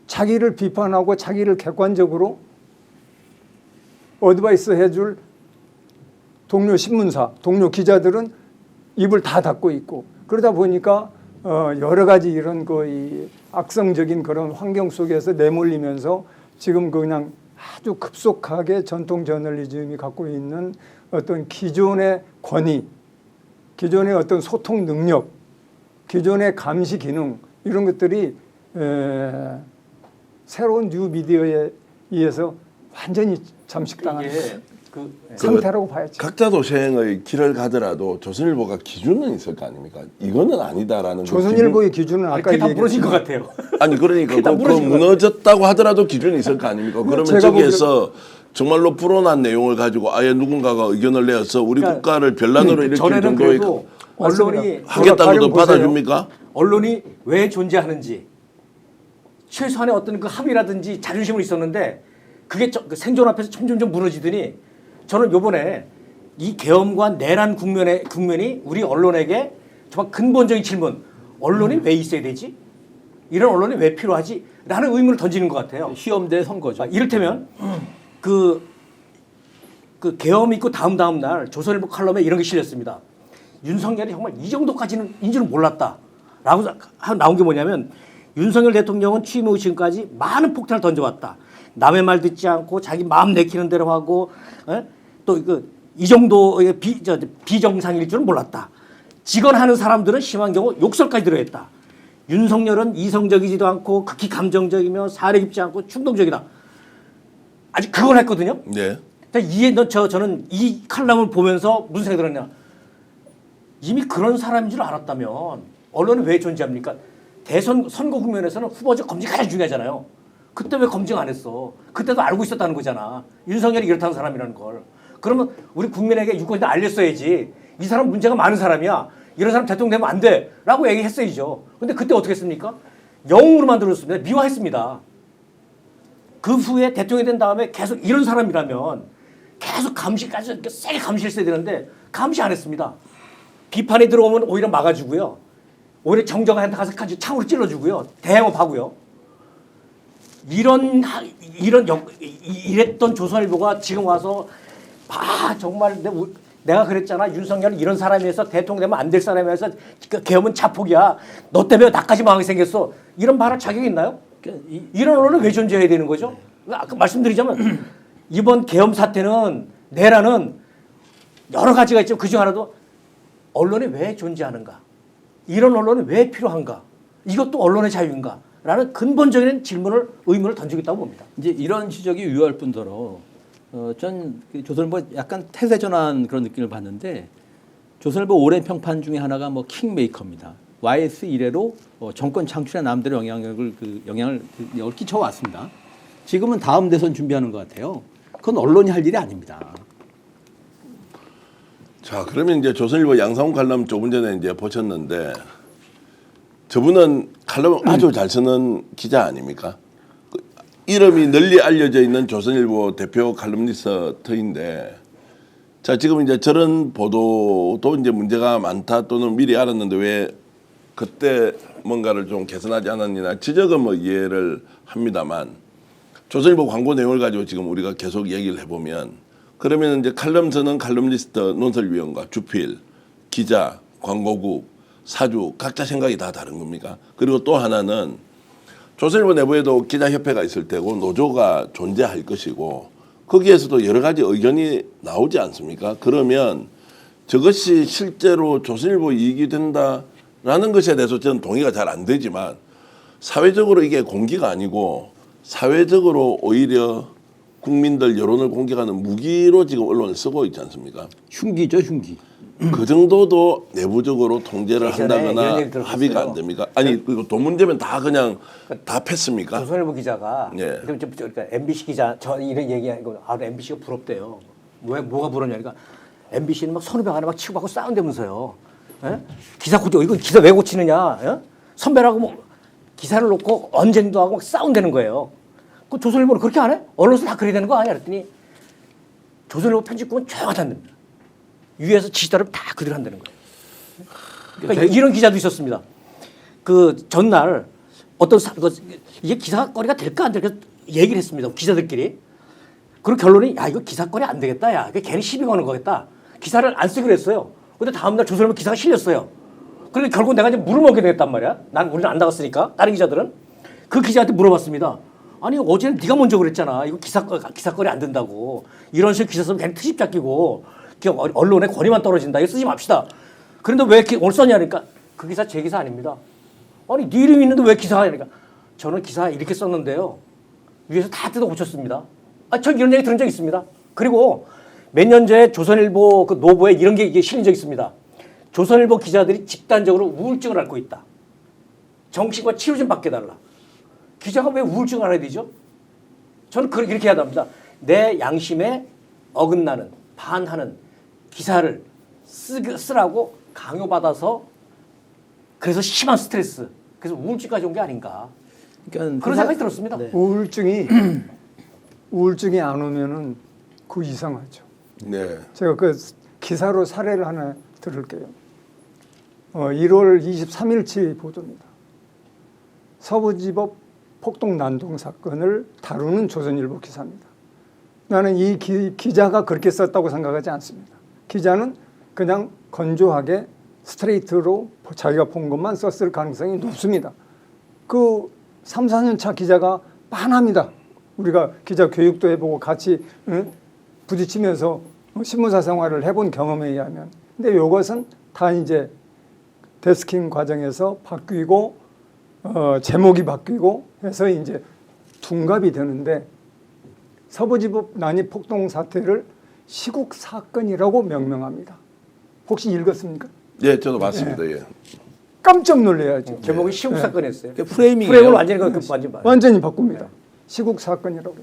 자기를 비판하고 자기를 객관적으로 어드바이스 해줄 동료 신문사, 동료 기자들은 입을 다 닫고 있고, 그러다 보니까 여러 가지 이런 이 악성적인 그런 환경 속에서 내몰리면서 지금 그냥 아주 급속하게 전통 저널리즘이 갖고 있는 어떤 기존의 권위, 기존의 어떤 소통 능력, 기존의 감시 기능, 이런 것들이 새로운 뉴 미디어에 의해서 완전히 잠식당하는 상태라고 봐야죠. 각자 도생의 길을 가더라도 조선일보가 기준은 있을 거 아닙니까? 이거는 아니다라는 조선일보의 기준은 아까 그게 다 얘기했죠. 무너진 것 같아요. 아니 그러니까 다 그 무너진 무너졌다고 하더라도 기준이 있을 거 아닙니까? 그러면 제가 저기에서 정말로 불온한 내용을 가지고 아예 누군가가 의견을 내어서 우리 그러니까 국가를 변란으로 일으킬 전에는 정도의 그래도 맞습니다. 언론이 하겠다고도 가령 보세요. 받아줍니까? 언론이 왜 존재하는지 최소한의 어떤 그 합의라든지 자존심은 있었는데 그게 그 생존 앞에서 점점점 무너지더니 저는 요번에 이 계엄과 내란 국면이 우리 언론에게 정말 근본적인 질문, 언론이 왜 있어야 되지? 이런 언론이 왜 필요하지? 라는 의문을 던지는 것 같아요. 시험대 선거죠. 이를테면 그 계엄이 있고 다음 날 조선일보 칼럼에 이런 게 실렸습니다. 윤석열이 정말 이 정도까지는 인지는 몰랐다라고 나온 게 뭐냐면, 윤석열 대통령은 취임 후 지금까지 많은 폭탄을 던져왔다. 남의 말 듣지 않고 자기 마음 내키는 대로 하고, 또 이 정도의 비정상일 줄은 몰랐다. 직언하는 사람들은 심한 경우 욕설까지 들어했다. 윤석열은 이성적이지도 않고 극히 감정적이며 사려 깊지 않고 충동적이다. 아직 그걸 했거든요. 네. 저는 이 칼럼을 보면서 무슨 생각이 들었냐. 이미 그런 사람인 줄 알았다면 언론은 왜 존재합니까? 선거 국면에서는 후보자 검증이 가장 중요하잖아요. 그때 왜 검증 안 했어? 그때도 알고 있었다는 거잖아. 윤석열이 이렇다는 사람이라는 걸. 그러면 우리 국민에게 유권자 알렸어야지. 이 사람 문제가 많은 사람이야. 이런 사람 대통령 되면 안 돼. 라고 얘기했어야죠. 근데 그때 어떻게 했습니까? 영웅으로 만들었습니다. 미화했습니다. 그 후에 대통령이 된 다음에 계속 이런 사람이라면 계속 감시까지 세게 감시했어야 되는데 감시 안 했습니다. 비판이 들어오면 오히려 막아주고요. 오히려 정정한테 가서 창으로 찔러주고요. 대응하고요. 이랬던 조선일보가 지금 와서 정말 내가 그랬잖아. 윤석열은 이런 사람이어서 대통령 되면 안 될 사람이어서 계엄은 자폭이야. 너 때문에 나까지 망하게 생겼어. 이런 말할 자격이 있나요? 이런 언론은 왜 존재해야 되는 거죠? 아까 말씀드리자면 이번 계엄 사태는, 내란은 여러 가지가 있지만 그중 하나도 언론이 왜 존재하는가? 이런 언론이 왜 필요한가? 이것도 언론의 자유인가? 라는 근본적인 의문을 던지고 있다고 봅니다. 이제 이런 지적이 유효할 뿐더러 전 조선일보 약간 태세 전환 그런 느낌을 받는데, 조선일보 오랜 평판 중에 하나가 킹메이커입니다. YS 이래로 정권 창출에 남들의 영향을 끼쳐 왔습니다. 지금은 다음 대선 준비하는 것 같아요. 그건 언론이 할 일이 아닙니다. 자, 그러면 이제 조선일보 양상훈 칼럼 조금 전에 이제 보셨는데, 저분은 칼럼을 아주 잘 쓰는 기자 아닙니까? 이름이 널리 알려져 있는 조선일보 대표 칼럼니스트인데, 자, 지금 이제 저런 보도도 이제 문제가 많다 또는 미리 알았는데 왜 그때 뭔가를 좀 개선하지 않았느냐 지적은 이해를 합니다만, 조선일보 광고 내용을 가지고 지금 우리가 계속 얘기를 해보면, 그러면 이제 칼럼 쓰는 칼럼니스트, 논설위원과 주필, 기자, 광고국, 사주 각자 생각이 다 다른 겁니까? 그리고 또 하나는 조선일보 내부에도 기자협회가 있을 테고 노조가 존재할 것이고, 거기에서도 여러 가지 의견이 나오지 않습니까? 그러면 저것이 실제로 조선일보 이익이 된다라는 것에 대해서 저는 동의가 잘 안 되지만 사회적으로 이게 공기가 아니고 사회적으로 오히려 국민들 여론을 공격하는 무기로 지금 언론을 쓰고 있지 않습니까? 흉기죠, 흉기. 그 정도도 내부적으로 통제를 예전에 이런 한다거나 얘기 들었었어요. 합의가 안 됩니까? 아니 그리고 돈 문제면 다 그냥 다 패습니까? 조선일보 기자가 예. 그러니까 MBC 기자 저 이런 얘기하고 MBC가 부럽대요. 왜 뭐가 부럽냐? 그러니까 MBC는 막 선후배 하나 막 치고받고 싸운다면서요. 예? 기사 고쳐 이거 기사 왜 고치느냐? 예? 선배라고 뭐 기사를 놓고 언쟁도 하고 막 싸운다는 거예요. 그 조선일보는 그렇게 안 해? 언론사 다 그래야 되는 거 아니야? 그랬더니 조선일보 편집국은 조용하다는 위에서 지시 따르면 다 그대로 한다는 거예요. 그러니까 이런 기자도 있었습니다. 그 전날 어떤 이게 기사거리가 될까 안 될까 얘기를 했습니다. 기자들끼리. 그리고 결론이 야 이거 기사거리 안 되겠다. 야 이거 괜히 시비 거는 거겠다. 기사를 안 쓰기로 했어요. 근데 다음날 조선일보 기사가 실렸어요. 그런데 결국 내가 이제 물을 먹게 되겠단 말이야. 우리는 안 나갔으니까. 다른 기자들은. 그 기자한테 물어봤습니다. 아니 어제는 네가 먼저 그랬잖아. 이거 기사거리 안 된다고. 이런 식으로 기사 쓰면 괜히 트집 잡히고 언론의 권위만 떨어진다. 이거 쓰지 맙시다. 그런데 왜 이렇게 오늘 썼냐니까 그 기사 제 기사 아닙니다. 아니 네 이름이 있는데 왜 기사가 아니까 저는 기사 이렇게 썼는데요. 위에서 다 뜯어 고쳤습니다. 저 이런 얘기 들은 적 있습니다. 그리고 몇 년 전에 조선일보 그 노보에 이런 게 이게 실린 적 있습니다. 조선일보 기자들이 집단적으로 우울증을 앓고 있다. 정신과 치료 좀 받게 달라. 기자가 왜 우울증을 앓아야 되죠? 저는 이렇게 해야 합니다. 내 양심에 어긋나는 반하는 기사를 쓰라고 강요받아서 그래서 심한 스트레스 그래서 우울증까지 온 게 아닌가 그러니까 그런 생각이 들었습니다. 네. 우울증이 안 오면은 그 이상하죠. 네. 제가 그 기사로 사례를 하나 들을게요. 1월 23일치 보도입니다. 서부지법 폭동 난동 사건을 다루는 조선일보 기사입니다. 나는 이 기자가 그렇게 썼다고 생각하지 않습니다. 기자는 그냥 건조하게 스트레이트로 자기가 본 것만 썼을 가능성이 높습니다. 그 3, 4년 차 기자가 빤합니다. 우리가 기자 교육도 해보고 같이 부딪히면서 신문사 생활을 해본 경험에 의하면. 근데 이것은 다 이제 데스킹 과정에서 바뀌고 제목이 바뀌고 해서 이제 둔갑이 되는데 서부지법 난입 폭동 사태를 시국 사건이라고 명명합니다. 혹시 읽었습니까? 예, 저도 봤습니다. 예. 깜짝 놀라야죠. 제목이 시국 사건이었어요. 프레이밍이에요. 프레임을 완전히 완전히 바꿉니다. 시국 사건이라고.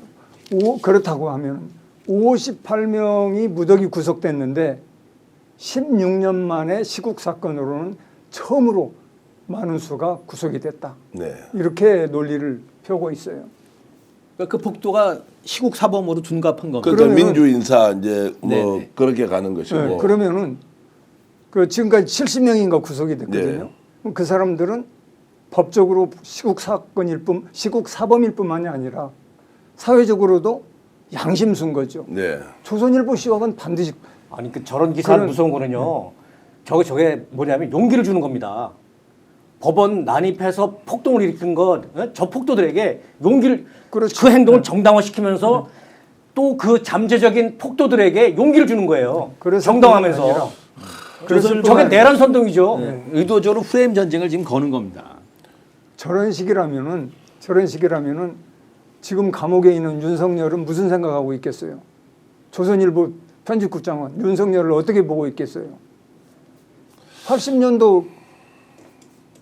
그렇다고 하면 58명이 무더기 구속됐는데 16년 만에 시국 사건으로는 처음으로 많은 수가 구속이 됐다. 네. 이렇게 논리를 펴고 있어요. 그러니까 그 폭도가 시국 사범으로 둔갑한 겁니다. 그러니까 그러면은- 민주 인사 이제 뭐 네네. 그렇게 가는 것이고. 네, 그러면은 그 지금까지 70명인가 구속이 됐거든요. 네. 그 사람들은 법적으로 시국 사범일 뿐만이 아니라 사회적으로도 양심순 거죠. 네. 조선일보 시각은 반드시 아니 그 저런 기사 그런- 무서운 거는요. 저게 뭐냐면 용기를 주는 겁니다. 법원 난입해서 폭동을 일으킨 저 폭도들에게 용기를 그렇죠. 그 행동을 정당화시키면서 또 그 잠재적인 폭도들에게 용기를 주는 거예요. 그래서 정당하면서. 아니라 그래서 그래서 저게 내란 선동이죠. 의도적으로 프레임 전쟁을 지금 거는 겁니다. 저런 식이라면은 지금 감옥에 있는 윤석열은 무슨 생각하고 있겠어요? 조선일보 편집국장은 윤석열을 어떻게 보고 있겠어요? 80년도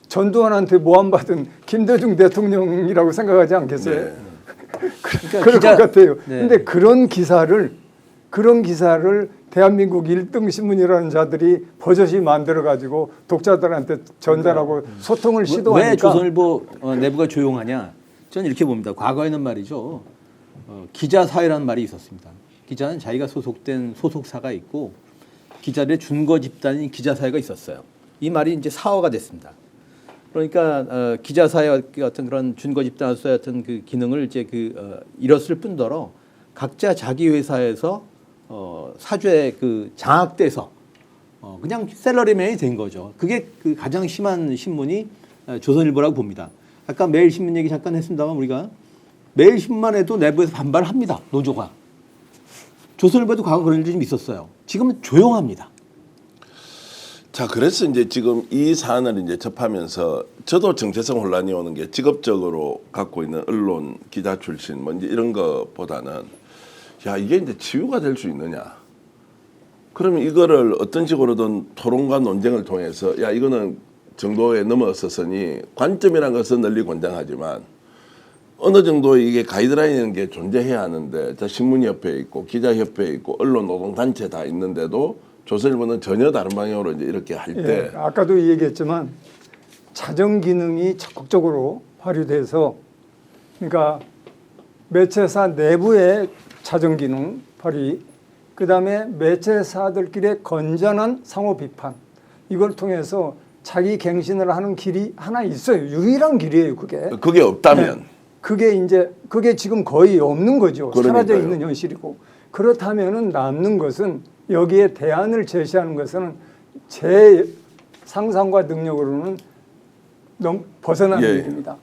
전두환한테 모함받은 김대중 대통령이라고 생각하지 않겠어요? 네. 그러니까 그럴 것 같아요. 네. 근데 그런 기사를 대한민국 1등 신문이라는 자들이 버젓이 만들어 가지고 독자들한테 전달하고 소통을 시도하니까 왜 조선일보 내부가 조용하냐? 저는 이렇게 봅니다. 과거에는 말이죠. 기자 사회라는 말이 있었습니다. 기자는 자기가 소속된 소속사가 있고 기자들의 준거 집단인 기자 사회가 있었어요. 이 말이 이제 사화가 됐습니다. 그러니까 기자 사회 같은 그런 준거 집단으로서의 어떤 그 기능을 이제 잃었을 뿐더러 각자 자기 회사에서 사주에 그 장악돼서 그냥 셀러리맨이 된 거죠. 그게 그 가장 심한 신문이 조선일보라고 봅니다. 아까 매일신문 얘기 잠깐 했습니다만 우리가 매일신문만 해도 내부에서 반발합니다. 노조가. 조선일보도 과거 그런 일이 좀 있었어요. 지금은 조용합니다. 자, 그래서 이제 지금 이 사안을 이제 접하면서 저도 정체성 혼란이 오는 게 직업적으로 갖고 있는 언론 기자 출신 뭐 이제 이런 거보다는 야, 이게 이제 치유가 될 수 있느냐. 그러면 이거를 어떤 식으로든 토론과 논쟁을 통해서 야, 이거는 정도에 넘어섰으니 관점이라는 것은 널리 권장하지만 어느 정도 이게 가이드라인이라는 게 존재해야 하는데 자, 신문협회 있고 기자협회 있고 언론 노동단체 다 있는데도 조선일보는 전혀 다른 방향으로 이제 이렇게 할 때 예, 아까도 얘기했지만 자정 기능이 적극적으로 발휘돼서 그러니까 매체사 내부의 자정 기능 발휘, 그다음에 매체사들끼리의 건전한 상호 비판, 이걸 통해서 자기 갱신을 하는 길이 하나 있어요. 유일한 길이에요, 그게. 그게 없다면 네. 그게 지금 거의 없는 거죠. 그러니까요. 사라져 있는 현실이고. 그렇다면은 남는 것은 여기에 대안을 제시하는 것은 제 상상과 능력으로는 너무 벗어나는 예. 일입니다.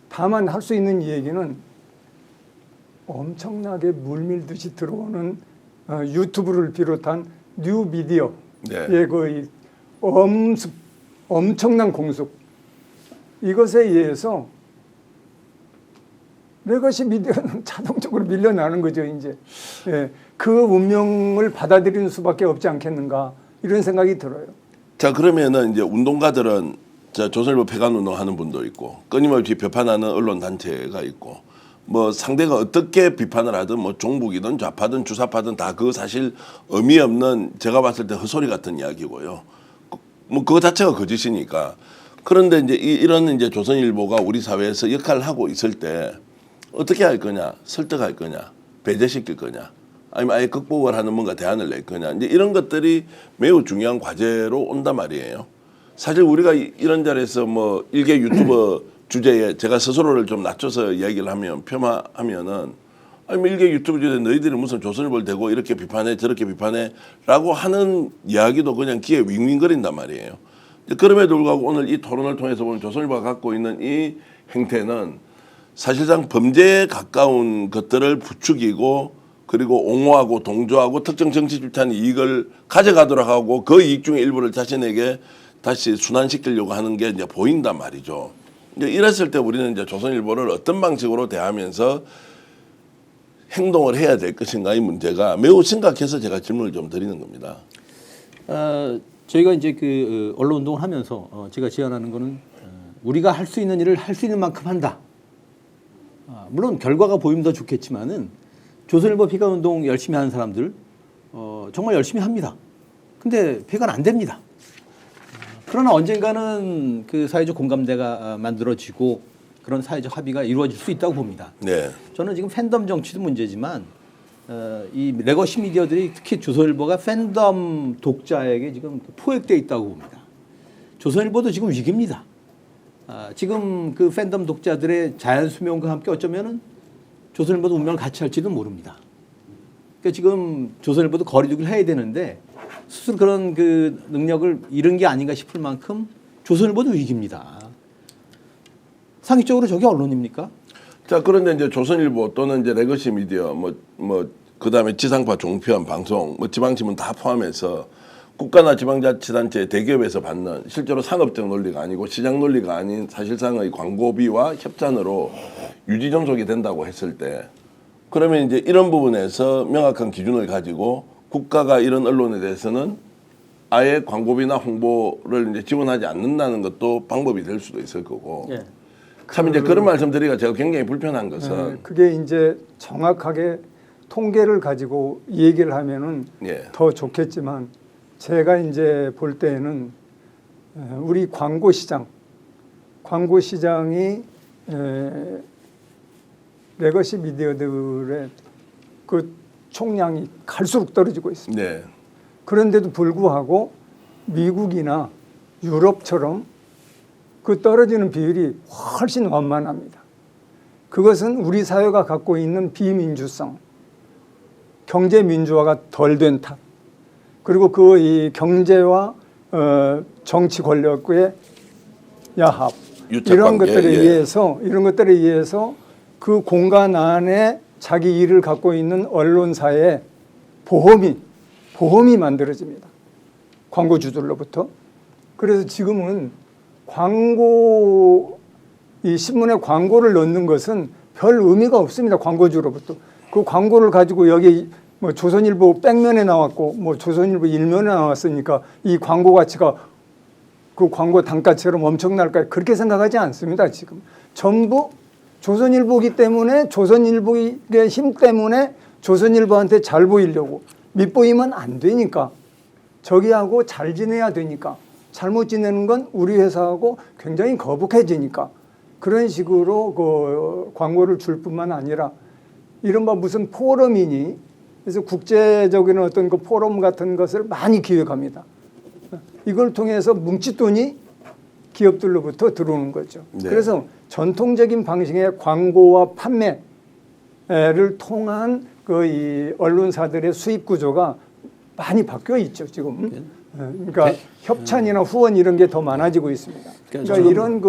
다만 할 수 있는 얘기는 엄청나게 물밀듯이 들어오는 유튜브를 비롯한 뉴 미디어의 네. 거의 엄청난 공습, 이것에 의해서 레거시 미디어는 자동적으로 밀려나는 거죠, 이제. 예, 그 운명을 받아들이는 수밖에 없지 않겠는가, 이런 생각이 들어요. 자, 그러면은 이제 운동가들은 자, 조선일보 폐간 운동하는 분도 있고 끊임없이 비판하는 언론 단체가 있고 뭐 상대가 어떻게 비판을 하든 뭐 종북이든 좌파든 주사파든 다 그 사실 의미 없는, 제가 봤을 때 헛소리 같은 이야기고요. 뭐 그거 자체가 거짓이니까. 그런데 이제 이런 이제 조선일보가 우리 사회에서 역할을 하고 있을 때 어떻게 할 거냐, 설득할 거냐, 배제시킬 거냐, 아니면 아예 극복을 하는 뭔가 대안을 낼 거냐, 이제 이런 것들이 매우 중요한 과제로 온단 말이에요. 사실 우리가 이런 자리에서 뭐 일개 유튜버 주제에 제가 스스로를 좀 낮춰서 이야기를 하면 폄하하면은 아니 일개 유튜브 주제에 너희들이 무슨 조선일보를 대고 이렇게 비판해 저렇게 비판해라고 하는 이야기도 그냥 귀에 윙윙거린단 말이에요. 그럼에도 불구하고 오늘 이 토론을 통해서 보면 조선일보가 갖고 있는 이 행태는 사실상 범죄에 가까운 것들을 부추기고 그리고 옹호하고 동조하고 특정 정치 집단 이익을 가져가도록 하고 그 이익 중에 일부를 자신에게 다시 순환시키려고 하는 게 이제 보인단 말이죠. 이제 이랬을 때 우리는 이제 조선일보를 어떤 방식으로 대하면서 행동을 해야 될 것인가의 문제가 매우 심각해서 제가 질문을 좀 드리는 겁니다. 저희가 이제 그 언론 운동을 하면서 제가 제안하는 거는 우리가 할 수 있는 일을 할 수 있는 만큼 한다. 물론 결과가 보이면 더 좋겠지만은 조선일보 폐간 운동 열심히 하는 사람들 정말 열심히 합니다. 근데 폐간 안 됩니다. 그러나 언젠가는 그 사회적 공감대가 만들어지고 그런 사회적 합의가 이루어질 수 있다고 봅니다. 네. 저는 지금 팬덤 정치도 문제지만 이 레거시 미디어들이 특히 조선일보가 팬덤 독자에게 지금 포획되어 있다고 봅니다. 조선일보도 지금 위기입니다. 지금 그 팬덤 독자들의 자연 수명과 함께 어쩌면은 조선일보도 운명을 같이 할지도 모릅니다. 그러니까 지금 조선일보도 거리두기를 해야 되는데 스스로 그런 그 능력을 잃은 게 아닌가 싶을 만큼 조선일보도 위기입니다. 상식적으로 저게 언론입니까? 자, 그런데 이제 조선일보 또는 이제 레거시 미디어 그다음에 지상파 종편 방송 지방신문 다 포함해서 국가나 지방자치단체 대기업에서 받는 실제로 상업적 논리가 아니고 시장 논리가 아닌 사실상의 광고비와 협찬으로 유지 존속이 된다고 했을 때 그러면 이제 이런 부분에서 명확한 기준을 가지고 국가가 이런 언론에 대해서는 아예 광고비나 홍보를 이제 지원하지 않는다는 것도 방법이 될 수도 있을 거고. 예. 참 이제 그런 말씀드리기가 제가 굉장히 불편한 것은 그게 이제 정확하게 통계를 가지고 얘기를 하면은 예. 더 좋겠지만 제가 이제 볼 때에는 우리 광고 시장이 레거시 미디어들의 그 총량이 갈수록 떨어지고 있습니다. 네. 그런데도 불구하고 미국이나 유럽처럼 그 떨어지는 비율이 훨씬 완만합니다. 그것은 우리 사회가 갖고 있는 비민주성, 경제 민주화가 덜 된 탓, 그리고 그 이 경제와 정치 권력의 야합 이런 것들에 의해서 그 공간 안에 자기 일을 갖고 있는 언론사의 보험이 만들어집니다. 광고주들로부터. 그래서 지금은 이 신문에 광고를 넣는 것은 별 의미가 없습니다. 광고주로부터. 그 광고를 가지고 여기 뭐 조선일보 백면에 나왔고 뭐 조선일보 일면에 나왔으니까 이 광고 가치가 그 광고 단가처럼 엄청날까 그렇게 생각하지 않습니다. 지금 전부 조선일보기 때문에 조선일보의 힘 때문에 조선일보한테 잘 보이려고 밑보이면 안 되니까 저기하고 잘 지내야 되니까 잘못 지내는 건 우리 회사하고 굉장히 거북해지니까 그런 식으로 그 광고를 줄 뿐만 아니라 이른바 무슨 포럼이니 그래서 국제적인 어떤 그 포럼 같은 것을 많이 기획합니다. 이걸 통해서 뭉칫돈이 기업들로부터 들어오는 거죠. 네. 그래서 전통적인 방식의 광고와 판매를 통한 그 이 언론사들의 수입 구조가 많이 바뀌어 있죠 지금. 그러니까 협찬이나 후원 이런 게 더 많아지고 있습니다. 그러니까 이런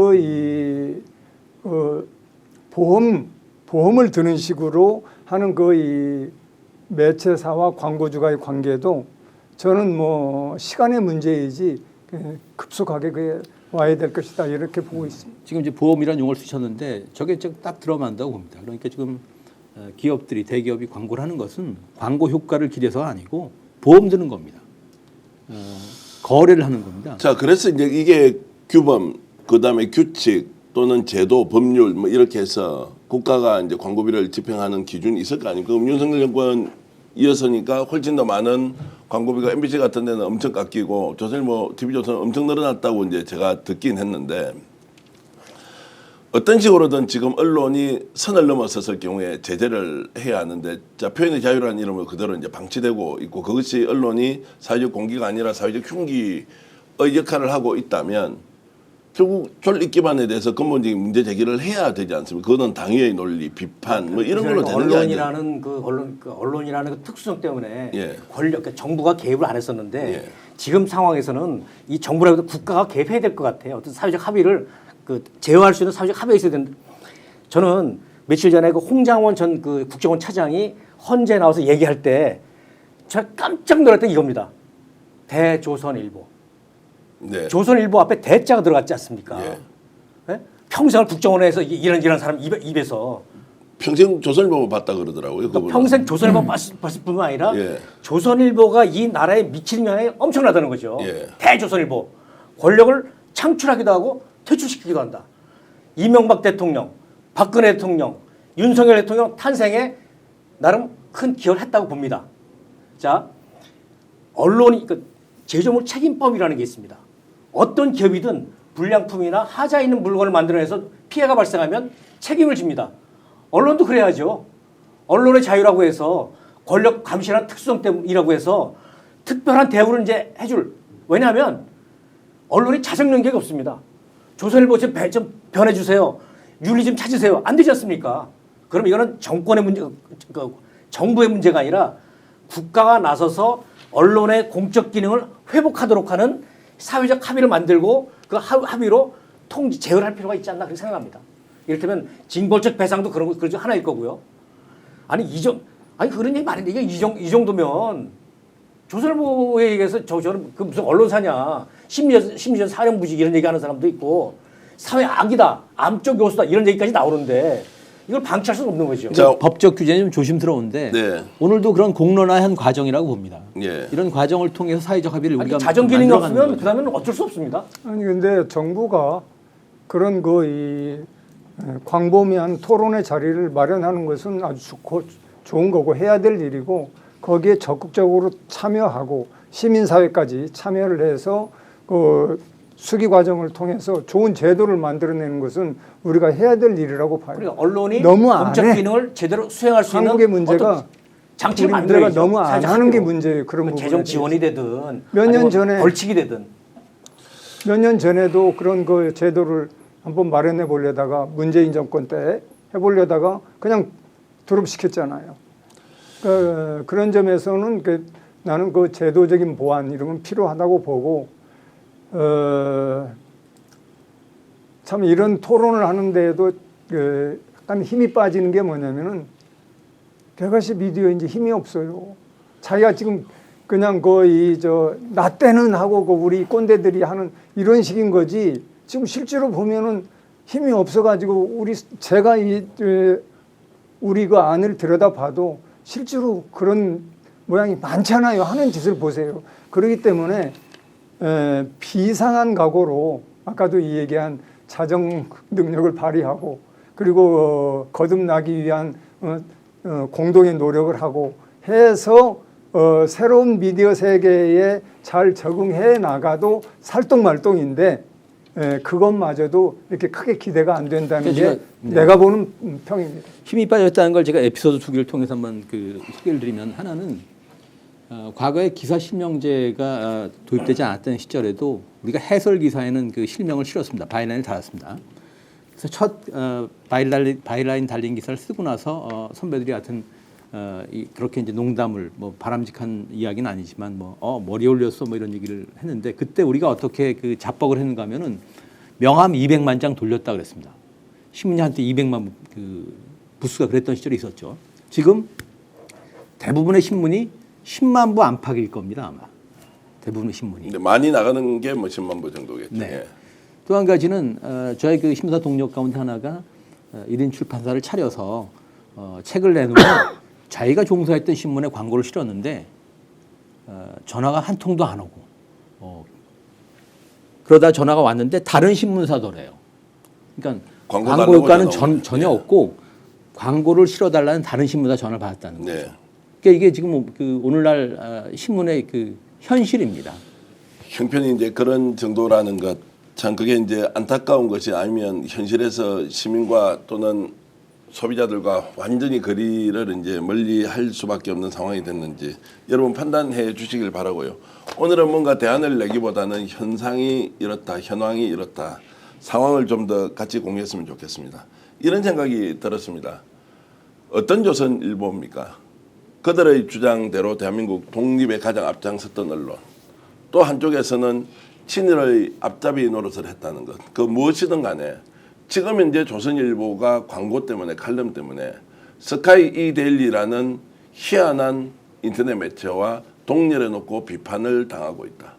보험을 드는 식으로 하는 그 이 매체사와 광고주가의 관계도 저는 뭐 시간의 문제이지 급속하게 그게 와야 될 것이다 이렇게 보고 있습니다. 지금 이제 보험이라는 용어를 쓰셨는데 저게 지금 딱 들어간다고 봅니다. 그러니까 지금 기업들이 대기업이 광고를 하는 것은 광고 효과를 기대서가 아니고 보험 드는 겁니다. 거래를 하는 겁니다. 자, 그래서 이제 이게 규범, 그다음에 규칙 또는 제도, 법률 뭐 이렇게 해서 국가가 이제 광고비를 집행하는 기준이 있을 거 아닙니까? 그럼 윤석열 정권 이어서니까 훨씬 더 많은 광고비가 MBC 같은 데는 엄청 깎이고 조선일보, TV조선은 엄청 늘어났다고 이제 제가 듣긴 했는데 어떤 식으로든 지금 언론이 선을 넘어섰을 경우에 제재를 해야 하는데 자, 표현의 자유라는 이름으로 그대로 이제 방치되고 있고 그것이 언론이 사회적 공기가 아니라 사회적 흉기의 역할을 하고 있다면 결국 졸립 기반에 대해서 근본적인 문제 제기를 해야 되지 않습니까? 그거는 당위의 논리, 비판 뭐 이런 걸로 되는 게 아니에요. 언론이라는 그 특수성 때문에 예. 그러니까 정부가 개입을 안 했었는데 예. 지금 상황에서는 이 정부라기보다 국가가 개입해야 될 것 같아요. 어떤 사회적 합의를 제어할 수 있는 사회적 합의가 있어야 되는데 저는 며칠 전에 그 홍장원 전 그 국정원 차장이 헌재 나와서 얘기할 때 제가 깜짝 놀랐던 게 이겁니다. 대조선일보. 네. 조선일보 앞에 대자가 들어갔지 않습니까? 예. 예? 평생을 국정원에서 이런 사람 입에서 평생 조선일보만 봤다 그러더라고요. 그분은. 평생 조선일보 봤을 뿐만 아니라 예. 조선일보가 이 나라에 미치는 영향이 엄청나다는 거죠. 예. 대조선일보. 권력을 창출하기도 하고 퇴출시키기도 한다. 이명박 대통령, 박근혜 대통령, 윤석열 대통령 탄생에 나름 큰 기여를 했다고 봅니다. 자, 언론이 제조물 책임법이라는 게 있습니다. 어떤 기업이든 불량품이나 하자 있는 물건을 만들어내서 피해가 발생하면 책임을 집니다. 언론도 그래야죠. 언론의 자유라고 해서 권력 감시라는 특수성 때문이라고 해서 특별한 대우를 이제 해줄. 왜냐하면 언론이 자정 능력이 없습니다. 조선일보 좀 변해주세요. 윤리 좀 찾으세요. 안 되지 않습니까? 그럼 이거는 정권의 문제, 정부의 문제가 아니라 국가가 나서서 언론의 공적 기능을 회복하도록 하는 사회적 합의를 만들고 그 합의로 제어를 할 필요가 있지 않나 그렇게 생각합니다. 이를테면 징벌적 배상도 그런 중 하나일 거고요. 아니 그런 얘기 말인데 이게 이 정도면 조선일보에 의해서 저는 그 무슨 언론사냐 심지어 사령부직 이런 얘기하는 사람도 있고 사회 악이다 암적 요소다 이런 얘기까지 나오는데 이걸 방치할 수는 없는 거죠. 자, 법적 규제는 좀 조심스러운데 네. 오늘도 그런 공론화한 과정이라고 봅니다. 예. 이런 과정을 통해서 사회적 합의를 우리가 자정 기능이 만들어가는 없으면 거죠. 그다음에는 어쩔 수 없습니다. 아니 근데 정부가 그런 광범위한 토론의 자리를 마련하는 것은 아주 좋은 거고 해야 될 일이고 거기에 적극적으로 참여하고 시민사회까지 참여를 해서 그 수기 과정을 통해서 좋은 제도를 만들어내는 것은 우리가 해야 될 일이라고 봐요. 그러니까 언론이 너무 안 공적 해. 기능을 제대로 수행할 수 있는 한국의 문제가 어떤 장치를 우리 만들어야죠. 문제가 너무 안 사회적 하는 게 합의로. 문제예요. 그런 부분에 재정 대해서. 지원이 되든 몇년 아니면 전에 벌칙이 되든 몇 년 전에도 그런 그 제도를 한번 마련해 보려다가 문재인 정권 때 해보려다가 그냥 드롭시켰잖아요. 그런 점에서는 나는 그 제도적인 보완 이런 건 필요하다고 보고 참 이런 토론을 하는데도 약간 힘이 빠지는 게 뭐냐면은 개가시 미디어에 이제 힘이 없어요. 자기가 지금 그냥 거의 나 때는 하고 그 우리 꼰대들이 하는 이런 식인 거지. 지금 실제로 보면은 힘이 없어가지고 제가 우리 그 안을 들여다봐도 실제로 그런 모양이 많잖아요. 하는 짓을 보세요. 그렇기 때문에 비상한 각오로 아까도 이 얘기한 자정 능력을 발휘하고 그리고 거듭나기 위한 공동의 노력을 하고 해서 새로운 미디어 세계에 잘 적응해 나가도 살똥말똥인데 그것마저도 이렇게 크게 기대가 안 된다는 게 내가 보는 평입니다. 힘이 빠졌다는 걸 제가 에피소드 2개를 통해서 한번 소개를 드리면 하나는 과거에 기사 실명제가 도입되지 않았던 시절에도 우리가 해설 기사에는 그 실명을 실었습니다. 바이라인을 달았습니다. 그래서 첫 바이라인 달린 기사를 쓰고 나서 선배들이 하여튼 그렇게 이제 농담을 뭐 바람직한 이야기는 아니지만 머리 올렸어 뭐 이런 얘기를 했는데 그때 우리가 어떻게 그 자뻑을 했는가 하면은 명함 200만 장 돌렸다 그랬습니다. 신문이 한때 200만 그 부수가 그랬던 시절이 있었죠. 지금 대부분의 신문이 10만 부 안팎일 겁니다 아마 대부분의 신문이. 근데 많이 나가는 게 뭐 10만 부 정도겠죠. 네. 예. 또 한 가지는 저희 그 신문사 동력 가운데 하나가 1인 출판사를 차려서 책을 내놓으면 자기가 종사했던 신문에 광고를 실었는데 전화가 한 통도 안 오고 그러다 전화가 왔는데 다른 신문사더래요. 그러니까 광고 효과는 전혀 없고 광고를 실어달라는 다른 신문사 전화를 받았다는 거죠. 네. 그러니까 이게 지금 그 오늘날 신문의 그 현실입니다. 형편이 이제 그런 정도라는 것, 참 그게 이제 안타까운 것이 아니면 현실에서 시민과 또는 소비자들과 완전히 거리를 이제 멀리 할 수밖에 없는 상황이 됐는지 여러분 판단해 주시길 바라고요. 오늘은 뭔가 대안을 내기보다는 현상이 이렇다, 현황이 이렇다, 상황을 좀 더 같이 공유했으면 좋겠습니다. 이런 생각이 들었습니다. 어떤 조선일보입니까? 그들의 주장대로 대한민국 독립에 가장 앞장섰던 언론, 또 한쪽에서는 친일의 앞잡이 노릇을 했다는 것, 그 무엇이든 간에 지금 현재 조선일보가 광고 때문에 칼럼 때문에 스카이 이데일리라는 희한한 인터넷 매체와 동렬해 놓고 비판을 당하고 있다.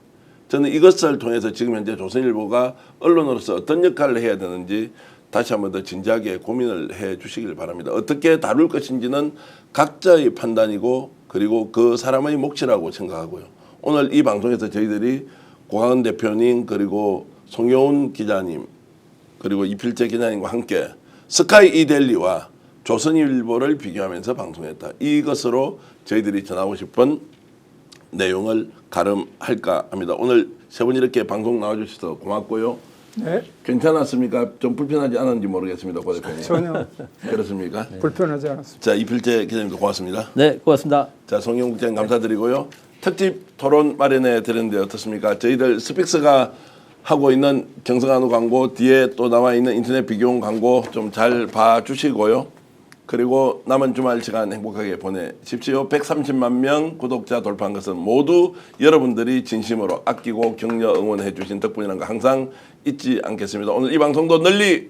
저는 이것을 통해서 지금 현재 조선일보가 언론으로서 어떤 역할을 해야 되는지 다시 한번 더 진지하게 고민을 해 주시길 바랍니다. 어떻게 다룰 것인지는 각자의 판단이고 그리고 그 사람의 몫이라고 생각하고요. 오늘 이 방송에서 저희들이 고강은 대표님 그리고 송효운 기자님 그리고 이필재 기자님과 함께 스카이 이데일리와 조선일보를 비교하면서 방송했다. 이것으로 저희들이 전하고 싶은 내용을 가름할까 합니다. 오늘 세 분 이렇게 방송 나와주셔서 고맙고요. 네. 괜찮았습니까? 좀 불편하지 않았는지 모르겠습니다, 고 대표님. 전혀 그렇습니까? 불편하지 않았습니다. 자, 이필재 기자님도 고맙습니다. 네, 고맙습니다. 자, 송영 국장님 감사드리고요. 특집 토론 마련해 드렸는데 어떻습니까? 저희들 스픽스가 하고 있는 경성한우 광고 뒤에 또 나와 있는 인터넷 비교용 광고 좀 잘 봐주시고요. 그리고 남은 주말 시간 행복하게 보내십시오. 130만 명 구독자 돌파한 것은 모두 여러분들이 진심으로 아끼고 격려 응원해 주신 덕분이라는 거 항상 잊지 않겠습니다. 오늘 이 방송도 널리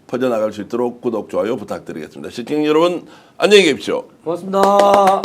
퍼져나갈 수 있도록 구독, 좋아요 부탁드리겠습니다. 시청자 여러분 안녕히 계십시오. 고맙습니다.